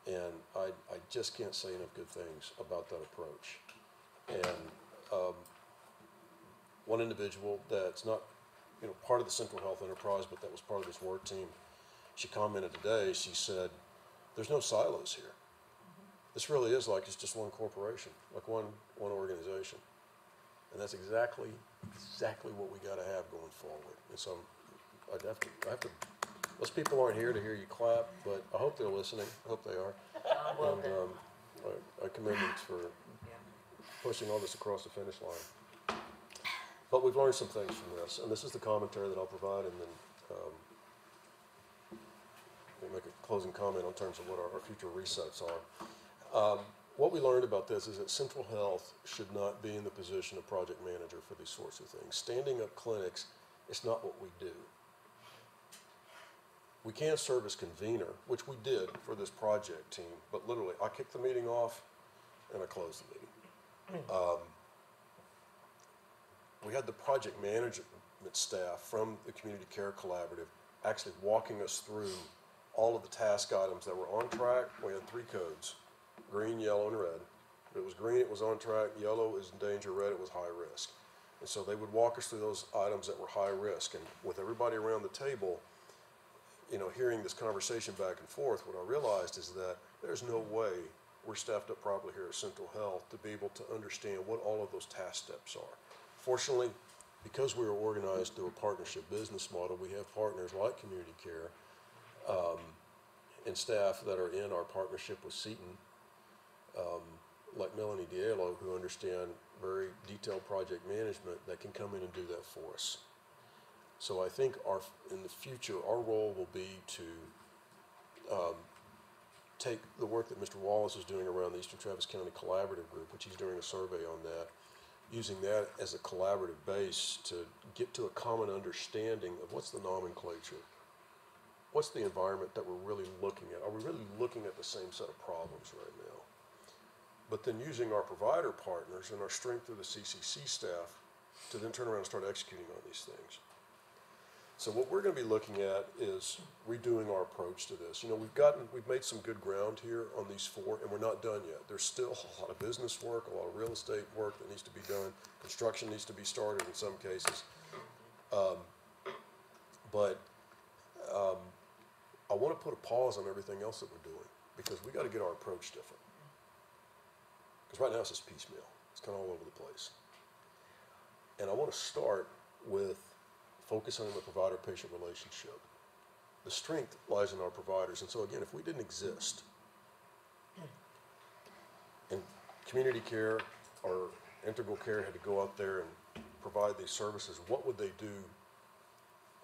And I just can't say enough good things about that approach. And one individual that's not, part of the Central Health enterprise, but that was part of this work team, she commented today, she said, there's no silos here. This really is like it's just one corporation, like one organization. And that's exactly what we gotta have going forward. And so I have to, most people aren't here to hear you clap, but I hope they're listening. I hope they are. And I commend them for pushing all this across the finish line. But we've learned some things from this, and this is the commentary that I'll provide, and then we'll make a closing comment on terms of what our future resets are. What we learned about this is that Central Health should not be in the position of project manager for these sorts of things. Standing up clinics is not what we do. We can serve as convener, which we did for this project team, but literally, I kicked the meeting off and I closed the meeting. We had the project management staff from the Community Care Collaborative actually walking us through all of the task items that were on track. We had 3 codes, green, yellow, and red. If it was green, it was on track, yellow is in danger, red, it was high risk. And so they would walk us through those items that were high risk. And with everybody around the table, hearing this conversation back and forth, what I realized is that there's no way we're staffed up properly here at Central Health to be able to understand what all of those task steps are. Fortunately, because we are organized through a partnership business model, we have partners like Community Care and staff that are in our partnership with Seton, like Melanie Diallo, who understand very detailed project management that can come in and do that for us. So I think in the future, our role will be to take the work that Mr. Wallace is doing around the Eastern Travis County Collaborative Group, which he's doing a survey on that, using that as a collaborative base to get to a common understanding of what's the nomenclature, what's the environment that we're really looking at. Are we really looking at the same set of problems right now? But then using our provider partners and our strength through the CCC staff to then turn around and start executing on these things. So what we're going to be looking at is redoing our approach to this. We've made some good ground here on these 4, and we're not done yet. There's still a lot of business work, a lot of real estate work that needs to be done. Construction needs to be started in some cases. But I want to put a pause on everything else that we're doing because we got to get our approach different. Because right now it's just piecemeal. It's kind of all over the place. And I want to start with focusing on the provider-patient relationship. The strength lies in our providers. And so again, if we didn't exist, and community care or integral care had to go out there and provide these services, what would they do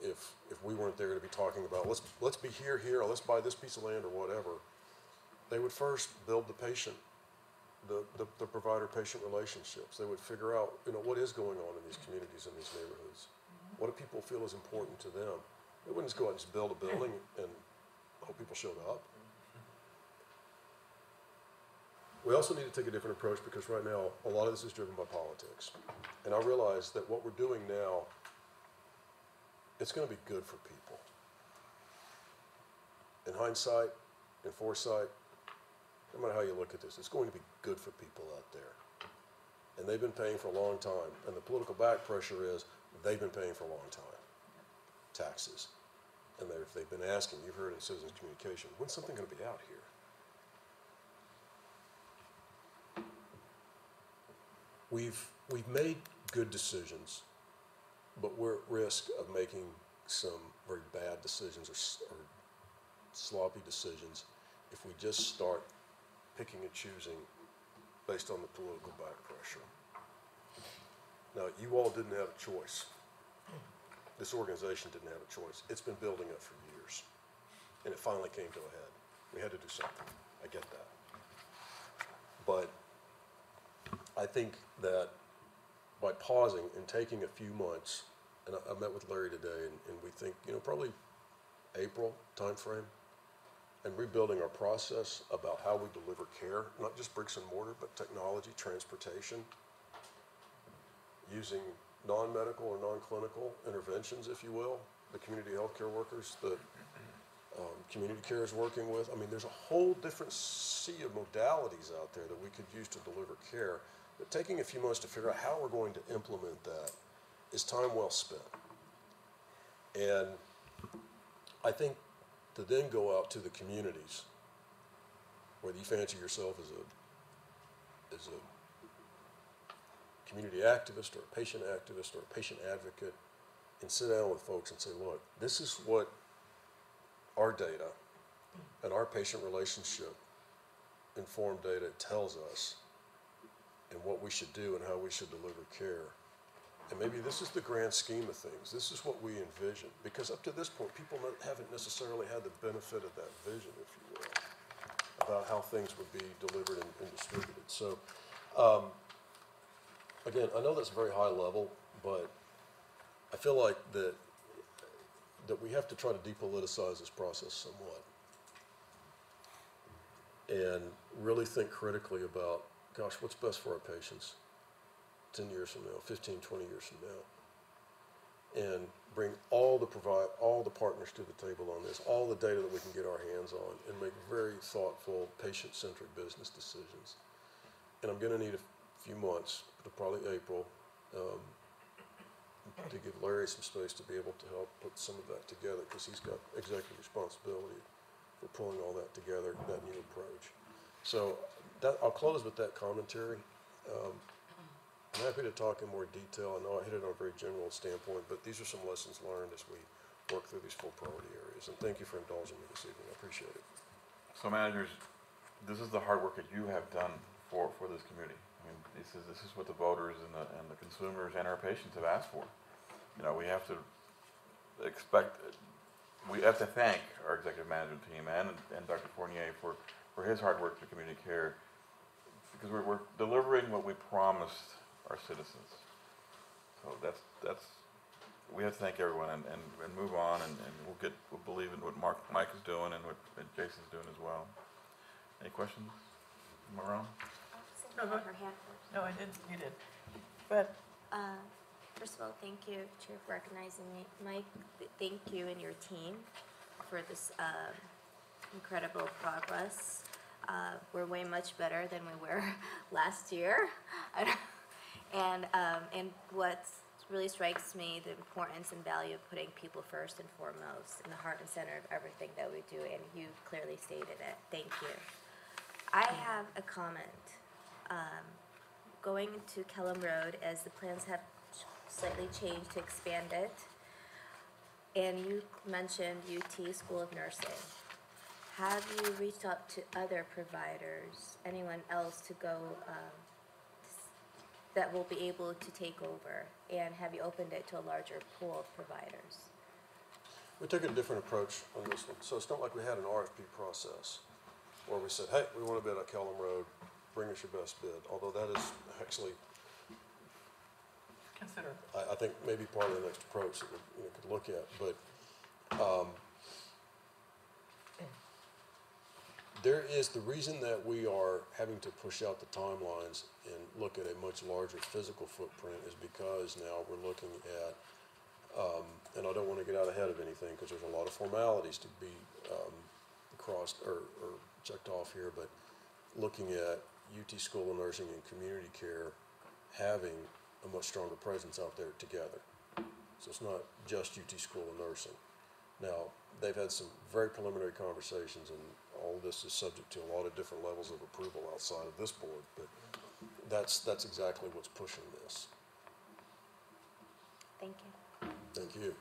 if we weren't there to be talking about, let's be here, or let's buy this piece of land or whatever? They would first build the patient, the provider-patient relationships. They would figure out, what is going on in these communities and these neighborhoods. What do people feel is important to them? They wouldn't just go out and just build a building and hope people showed up. We also need to take a different approach because right now, a lot of this is driven by politics. And I realize that what we're doing now, it's going to be good for people. In hindsight, in foresight, no matter how you look at this, it's going to be good for people out there. And they've been paying for a long time. And the political back pressure is they've been paying for a long time, taxes. And they've been asking, you've heard in citizens communication, when's something going to be out here? We've made good decisions, but we're at risk of making some very bad decisions or sloppy decisions if we just start picking and choosing based on the political back pressure. Now, you all didn't have a choice. This organization didn't have a choice. It's been building up for years, and it finally came to a head. We had to do something. I get that. But I think that by pausing and taking a few months, and I met with Larry today, and we think, probably April timeframe, and rebuilding our process about how we deliver care, not just bricks and mortar, but technology, transportation, using non-medical or non-clinical interventions, if you will, the community healthcare workers that community care is working with. I mean, there's a whole different sea of modalities out there that we could use to deliver care. But taking a few months to figure out how we're going to implement that is time well spent. And I think to then go out to the communities, whether you fancy yourself as a community activist or a patient activist or a patient advocate, and sit down with folks and say, look, this is what our data and our patient relationship informed data tells us, and what we should do and how we should deliver care. And maybe this is the grand scheme of things. This is what we envision. Because up to this point, people haven't necessarily had the benefit of that vision, if you will, about how things would be delivered and distributed. So, again, I know that's very high level, but I feel like that we have to try to depoliticize this process somewhat and really think critically about, gosh, what's best for our patients 10 years from now, 15, 20 years from now, and bring all the partners to the table on this, all the data that we can get our hands on, and make very thoughtful, patient-centric business decisions. And I'm going to need a few months, probably April, to give Larry some space to be able to help put some of that together, because he's got executive responsibility for pulling all that together, that new approach. So I'll close with that commentary. I'm happy to talk in more detail. I know I hit it on a very general standpoint, but these are some lessons learned as we work through these 4 priority areas. And thank you for indulging me this evening. I appreciate it. So managers, this is the hard work that you have done for this community. I mean, this is what the voters and the consumers and our patients have asked for. We have to thank our executive management team and Dr. Fournier for his hard work for community care, because we're delivering what we promised our citizens. So that's we have to thank everyone and move on, and we'll believe in what Mike is doing and what Jason's doing as well. Any questions? Am I wrong? Cindy had her hand first. No, I didn't, you did. But First of all, thank you, Chair, for recognizing me. Mike, thank you and your team for this incredible progress. We're way much better than we were last year. And what really strikes me, the importance and value of putting people first and foremost in the heart and center of everything that we do, and you clearly stated it. Thank you. I have a comment. Going to Kellum Road, as the plans have slightly changed to expand it, and you mentioned UT School of Nursing. Have you reached out to other providers, anyone else to go, that will be able to take over? And have you opened it to a larger pool of providers? We took a different approach on this one. So it's not like we had an RFP process where we said, hey, we want to bid at Kellum Road, bring us your best bid. Although that is actually, consider. I think maybe part of the next approach that we could look at. But there is the reason that we are having to push out the timelines and look at a much larger physical footprint is because now we're looking at, and I don't want to get out ahead of anything because there's a lot of formalities to be crossed or checked off here, but looking at UT School of Nursing and community care having a much stronger presence out there together. So it's not just UT School of Nursing. Now, they've had some very preliminary conversations, and all of this is subject to a lot of different levels of approval outside of this board, but that's exactly what's pushing this. Thank you. Thank you.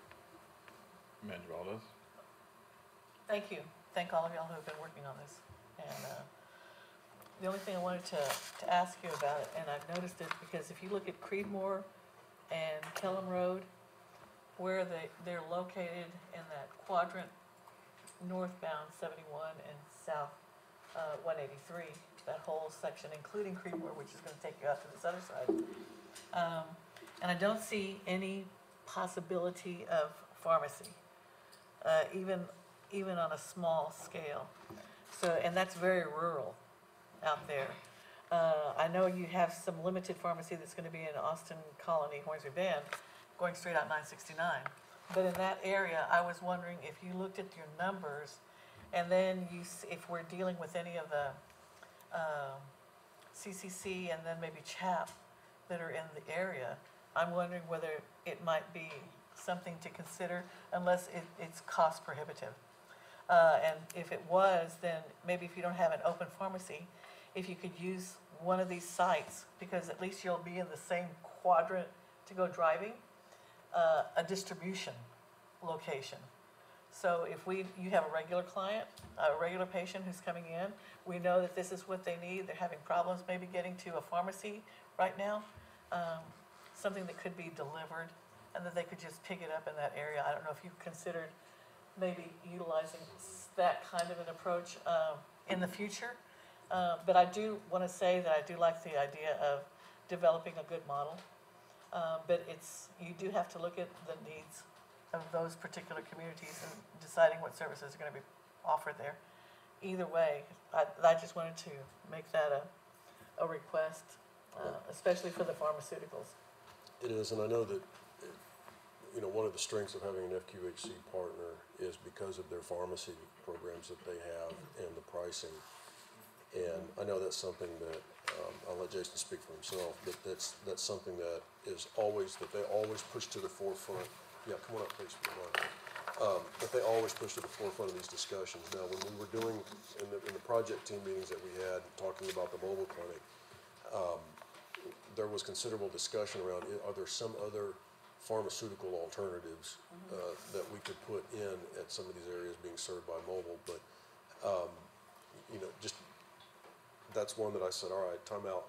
Manager Valdez? Thank you. Thank all of y'all who have been working on this. And the only thing I wanted to ask you about it, and I've noticed it because if you look at Creedmoor and Kellum Road, where they're located in that quadrant northbound 71 and south 183, that whole section, including Creedmoor, which is going to take you out to this other side. And I don't see any possibility of pharmacy, even on a small scale. So, and that's very rural out there. I know you have some limited pharmacy that's gonna be in Austin Colony, Hornsby Bend, going straight out 969. But in that area, I was wondering if you looked at your numbers, and then if we're dealing with any of the CCC and then maybe CHAP that are in the area, I'm wondering whether it might be something to consider, unless it's cost prohibitive. And if it was, then maybe if you don't have an open pharmacy, if you could use one of these sites, because at least you'll be in the same quadrant to go driving, a distribution location. So if you have a regular client, a regular patient who's coming in, we know that this is what they need, they're having problems maybe getting to a pharmacy right now, something that could be delivered, and that they could just pick it up in that area. I don't know if you've considered maybe utilizing that kind of an approach in the future. But I do want to say that I do like the idea of developing a good model. But you do have to look at the needs of those particular communities and deciding what services are going to be offered there. Either way, I just wanted to make that a request, especially for the pharmaceuticals. It is, and I know that, one of the strengths of having an FQHC partner is because of their pharmacy programs that they have and the pricing. And I know that's something that, I'll let Jason speak for himself, but that's something that they always push to the forefront. Yeah, come on up, please. That they always push to the forefront of these discussions. Now, when we were doing, in the project team meetings that we had, talking about the mobile clinic, there was considerable discussion around, are there some other pharmaceutical alternatives that we could put in at some of these areas being served by mobile, but, just, that's one that I said, all right, time out.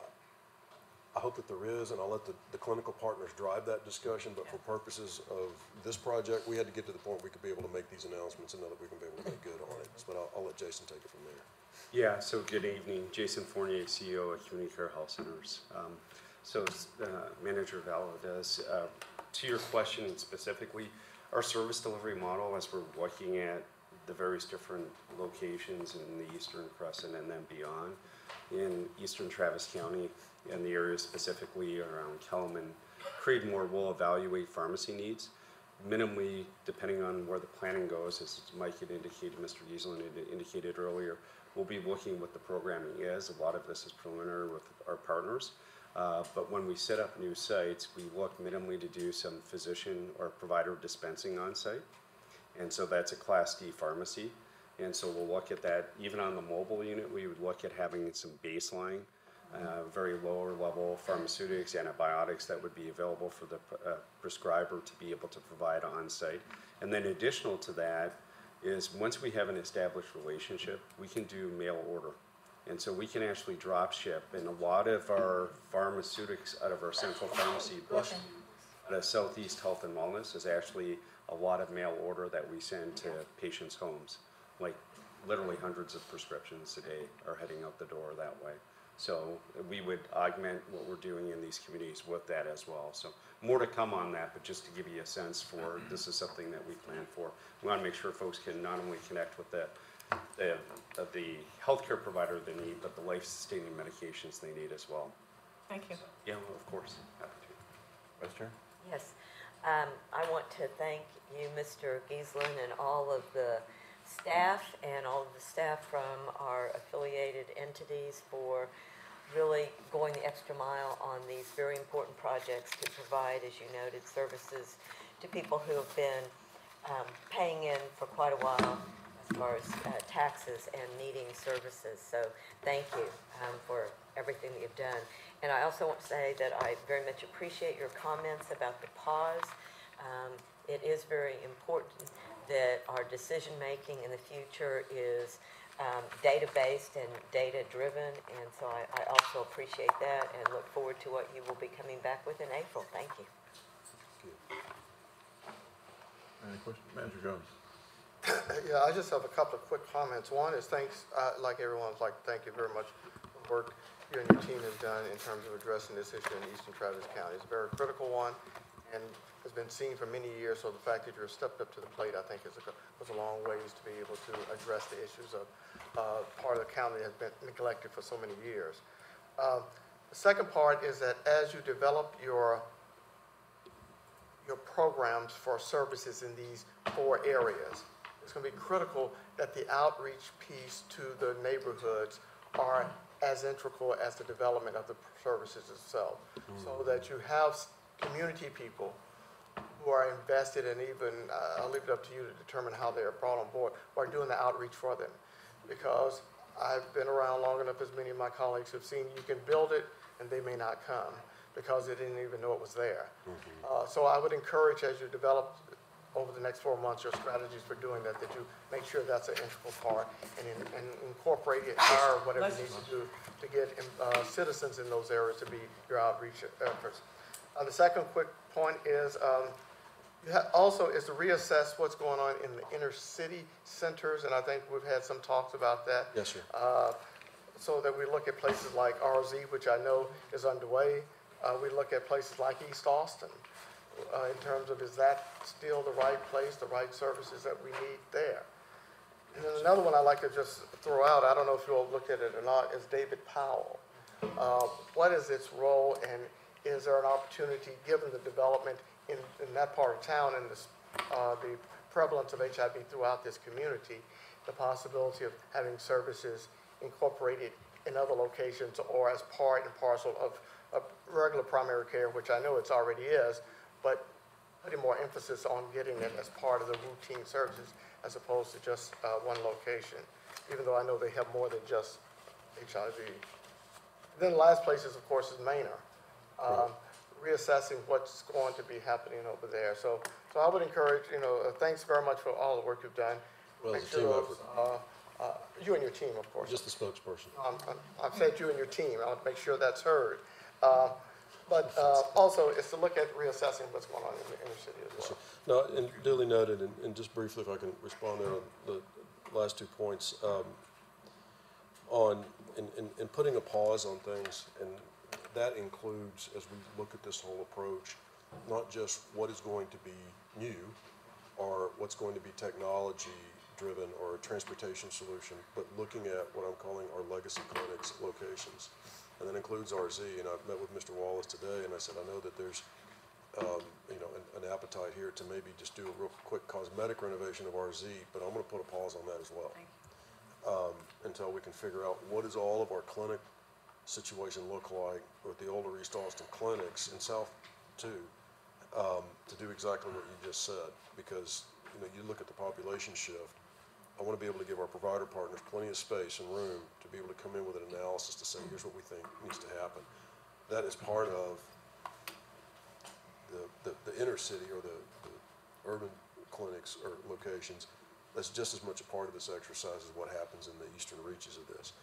I hope that there is, and I'll let the clinical partners drive that discussion, but for purposes of this project, we had to get to the point we could be able to make these announcements and know that we can be able to make good on it. But I'll let Jason take it from there. Yeah, so good evening. Jason Fournier, CEO of Community Care Health Centers. Manager Valadez, to your question specifically, our service delivery model, as we're looking at the various different locations in the Eastern Crescent and then beyond, in Eastern Travis County and the area specifically around Kelman, Creedmoor will evaluate pharmacy needs. Minimally, depending on where the planning goes, as Mike had indicated, Mr. Giesland had indicated earlier, we'll be looking what the programming is. A lot of this is preliminary with our partners. But when we set up new sites, we look minimally to do some physician or provider dispensing on site. And so that's a Class D pharmacy. And so we'll look at that. Even on the mobile unit, we would look at having some baseline, very lower level pharmaceutics, antibiotics that would be available for the prescriber to be able to provide on site. And then additional to that is once we have an established relationship, we can do mail order. And so we can actually drop ship, and a lot of our pharmaceutics out of our central pharmacy, out of Southeast Health and Wellness, is actually a lot of mail order that we send to patients' homes. Like literally hundreds of prescriptions a day are heading out the door that way. So we would augment what we're doing in these communities with that as well. So more to come on that, but just to give you a sense for this is something that we plan for. We want to make sure folks can not only connect with the healthcare provider they need, but the life-sustaining medications they need as well. Thank you. Yeah, well, of course. Happy to. Vice Chair? Yes. I want to thank you, Mr. Giesland, and all of the staff and all of the staff from our affiliated entities for really going the extra mile on these very important projects to provide, as you noted, services to people who have been paying in for quite a while as far as taxes and needing services. So thank you for everything that you've done. And I also want to say that I very much appreciate your comments about the pause. It is very important that our decision-making in the future is data-based and data-driven, and so I also appreciate that and look forward to what you will be coming back with in April. Thank you. Any questions? Manager Jones. Yeah, I just have a couple of quick comments. One is thanks, like everyone's like, thank you very much for the work you and your team have done in terms of addressing this issue in Eastern Travis County. It's a very critical one and has been seen for many years, so the fact that you're stepped up to the plate, I think, was a long ways to be able to address the issues of part of the county that has been neglected for so many years. The second part is that as you develop your programs for services in these 4 areas, it's going to be critical that the outreach piece to the neighborhoods are as integral as the development of the services itself, so that you have community people who are invested and even, I'll leave it up to you to determine how they are brought on board, who are doing the outreach for them. Because I've been around long enough, as many of my colleagues have seen, you can build it and they may not come because they didn't even know it was there. So I would encourage, as you develop over the next 4 months your strategies for doing that, that you make sure that's an integral part and incorporate it, hire whatever you need to do to get citizens in those areas to be your outreach efforts. The second quick point is also is to reassess what's going on in the inner city centers, and I think we've had some talks about that. Yes, sir. So that we look at places like RZ, which I know is underway. We look at places like East Austin in terms of, is that still the right place, the right services that we need there? And then another one I'd like to just throw out, I don't know if you all looked at it or not, is David Powell. What is its role, and is there an opportunity, given the development in that part of town and the prevalence of HIV throughout this community, the possibility of having services incorporated in other locations or as part and parcel of regular primary care, which I know it's already is, but putting more emphasis on getting it as part of the routine services as opposed to just one location, even though I know they have more than just HIV. Then the last place is, of course, is Manor. Reassessing what's going to be happening over there. So I would encourage, thanks very much for all the work you've done. Well, Make it's a sure team those, you and your team, of course. Just the spokesperson. I've said you and your team. I want to make sure that's heard. But also, it's to look at reassessing what's going on in the inner city as well. No, and duly noted, and just briefly, if I can respond there on the last 2 points, in putting a pause on things, and that includes, as we look at this whole approach, not just what is going to be new or what's going to be technology driven or a transportation solution, but looking at what I'm calling our legacy clinics locations. And that includes RZ, and I've met with Mr. Wallace today, and I said, I know that there's an appetite here to maybe just do a real quick cosmetic renovation of RZ, but I'm going to put a pause on that as well. Until we can figure out what does all of our clinic situation look like with the older East Austin clinics in South too, to do exactly what you just said, because you look at the population shift. I want to be able to give our provider partners plenty of space and room to be able to come in with an analysis to say, here's what we think needs to happen. That is part of the inner city or the urban clinics or locations. That's just as much a part of this exercise as what happens in the eastern reaches of this.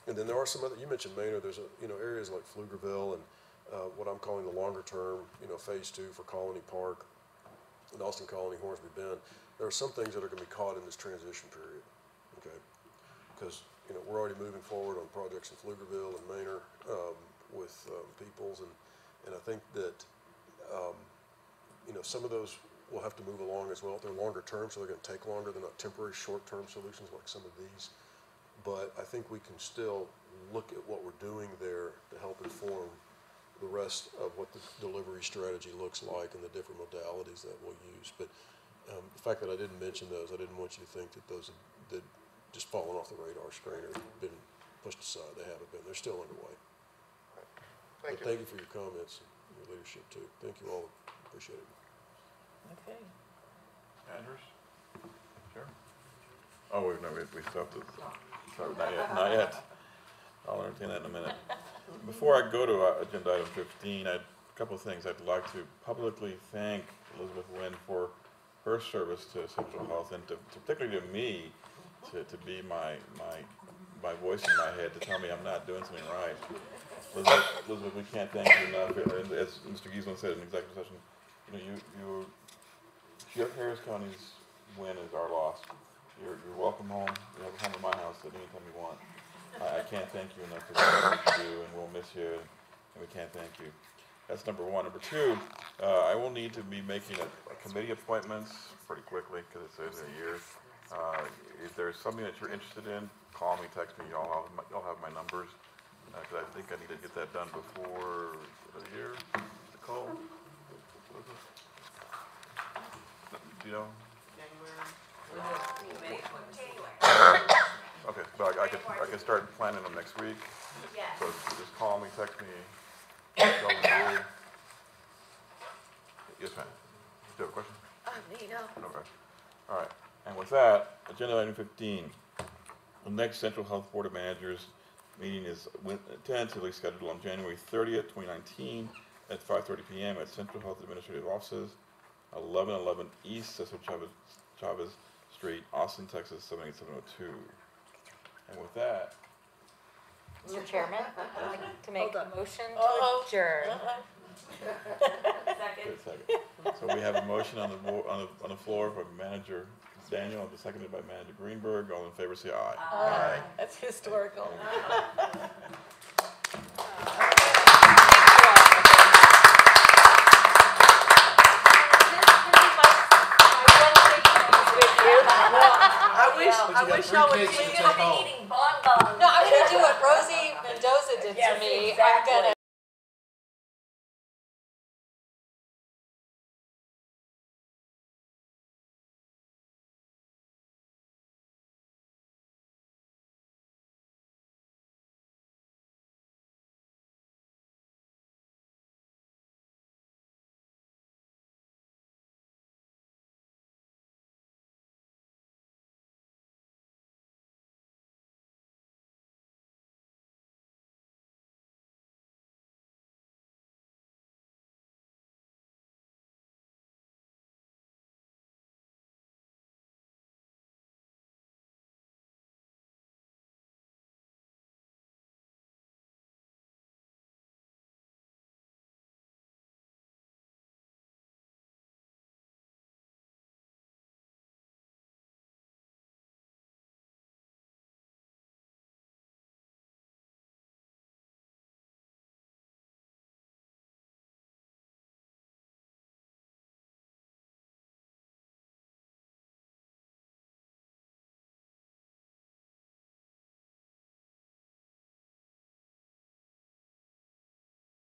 And then there are some other, you mentioned Manor, there's areas like Pflugerville and what I'm calling the longer term, phase 2 for Colony Park and Austin Colony, Hornsby Bend. There are some things that are going to be caught in this transition period, okay? Because, we're already moving forward on projects in Pflugerville and Manor with Peoples, and I think that, some of those will have to move along as well. They're longer term, so they're going to take longer. They're not temporary short-term solutions like some of these. But I think we can still look at what we're doing there to help inform the rest of what the delivery strategy looks like and the different modalities that we'll use. But the fact that I didn't mention those, I didn't want you to think that those had just fallen off the radar screen or been pushed aside. They haven't been. They're still underway. Thank you for your comments and your leadership too. Thank you all. Appreciate it. Okay. Andrews? Sure. Oh, we still have to, sorry, not yet. I'll entertain that in a minute. Before I go to agenda item 15, a couple of things. I'd like to publicly thank Elizabeth Wynn for her service to Central Health, and particularly to me, to be my voice in my head to tell me I'm not doing something right. Elizabeth, we can't thank you enough. And as Mr. Giesman said in executive session, Harris County's win is our loss. You're welcome home. You have a home in my house at any time you want. I can't thank you enough for what you do, and we'll miss you, and we can't thank you. That's number one. Number two, I will need to be making a committee appointments pretty quickly, because it's in a year. If there's something that you're interested in, call me, text me, y'all have my numbers, because I think I need to get that done before the year. Nicole? Do you know? Okay, but I could start planning them next week. Yes. So just call me, text me, tell me you. Yes, ma'am. Do you have a question? No. Okay. All right. And with that, agenda item 15. The next Central Health Board of Managers meeting is tentatively scheduled on January 30th, 2019 at 5:30 p.m. at Central Health Administrative Offices, 1111 East Cesar Chavez Street, Austin, Texas, 78702. And with that, Mr. Chairman, I'd like to make a motion to adjourn. wait a second. So we have a motion on the floor by Manager Daniel and seconded by Manager Greenberg. All in favor, say aye. Aye. That's historical. I wish y'all would. Eating bonbons. No, I'm gonna do what Rosie Mendoza did to me. I'm gonna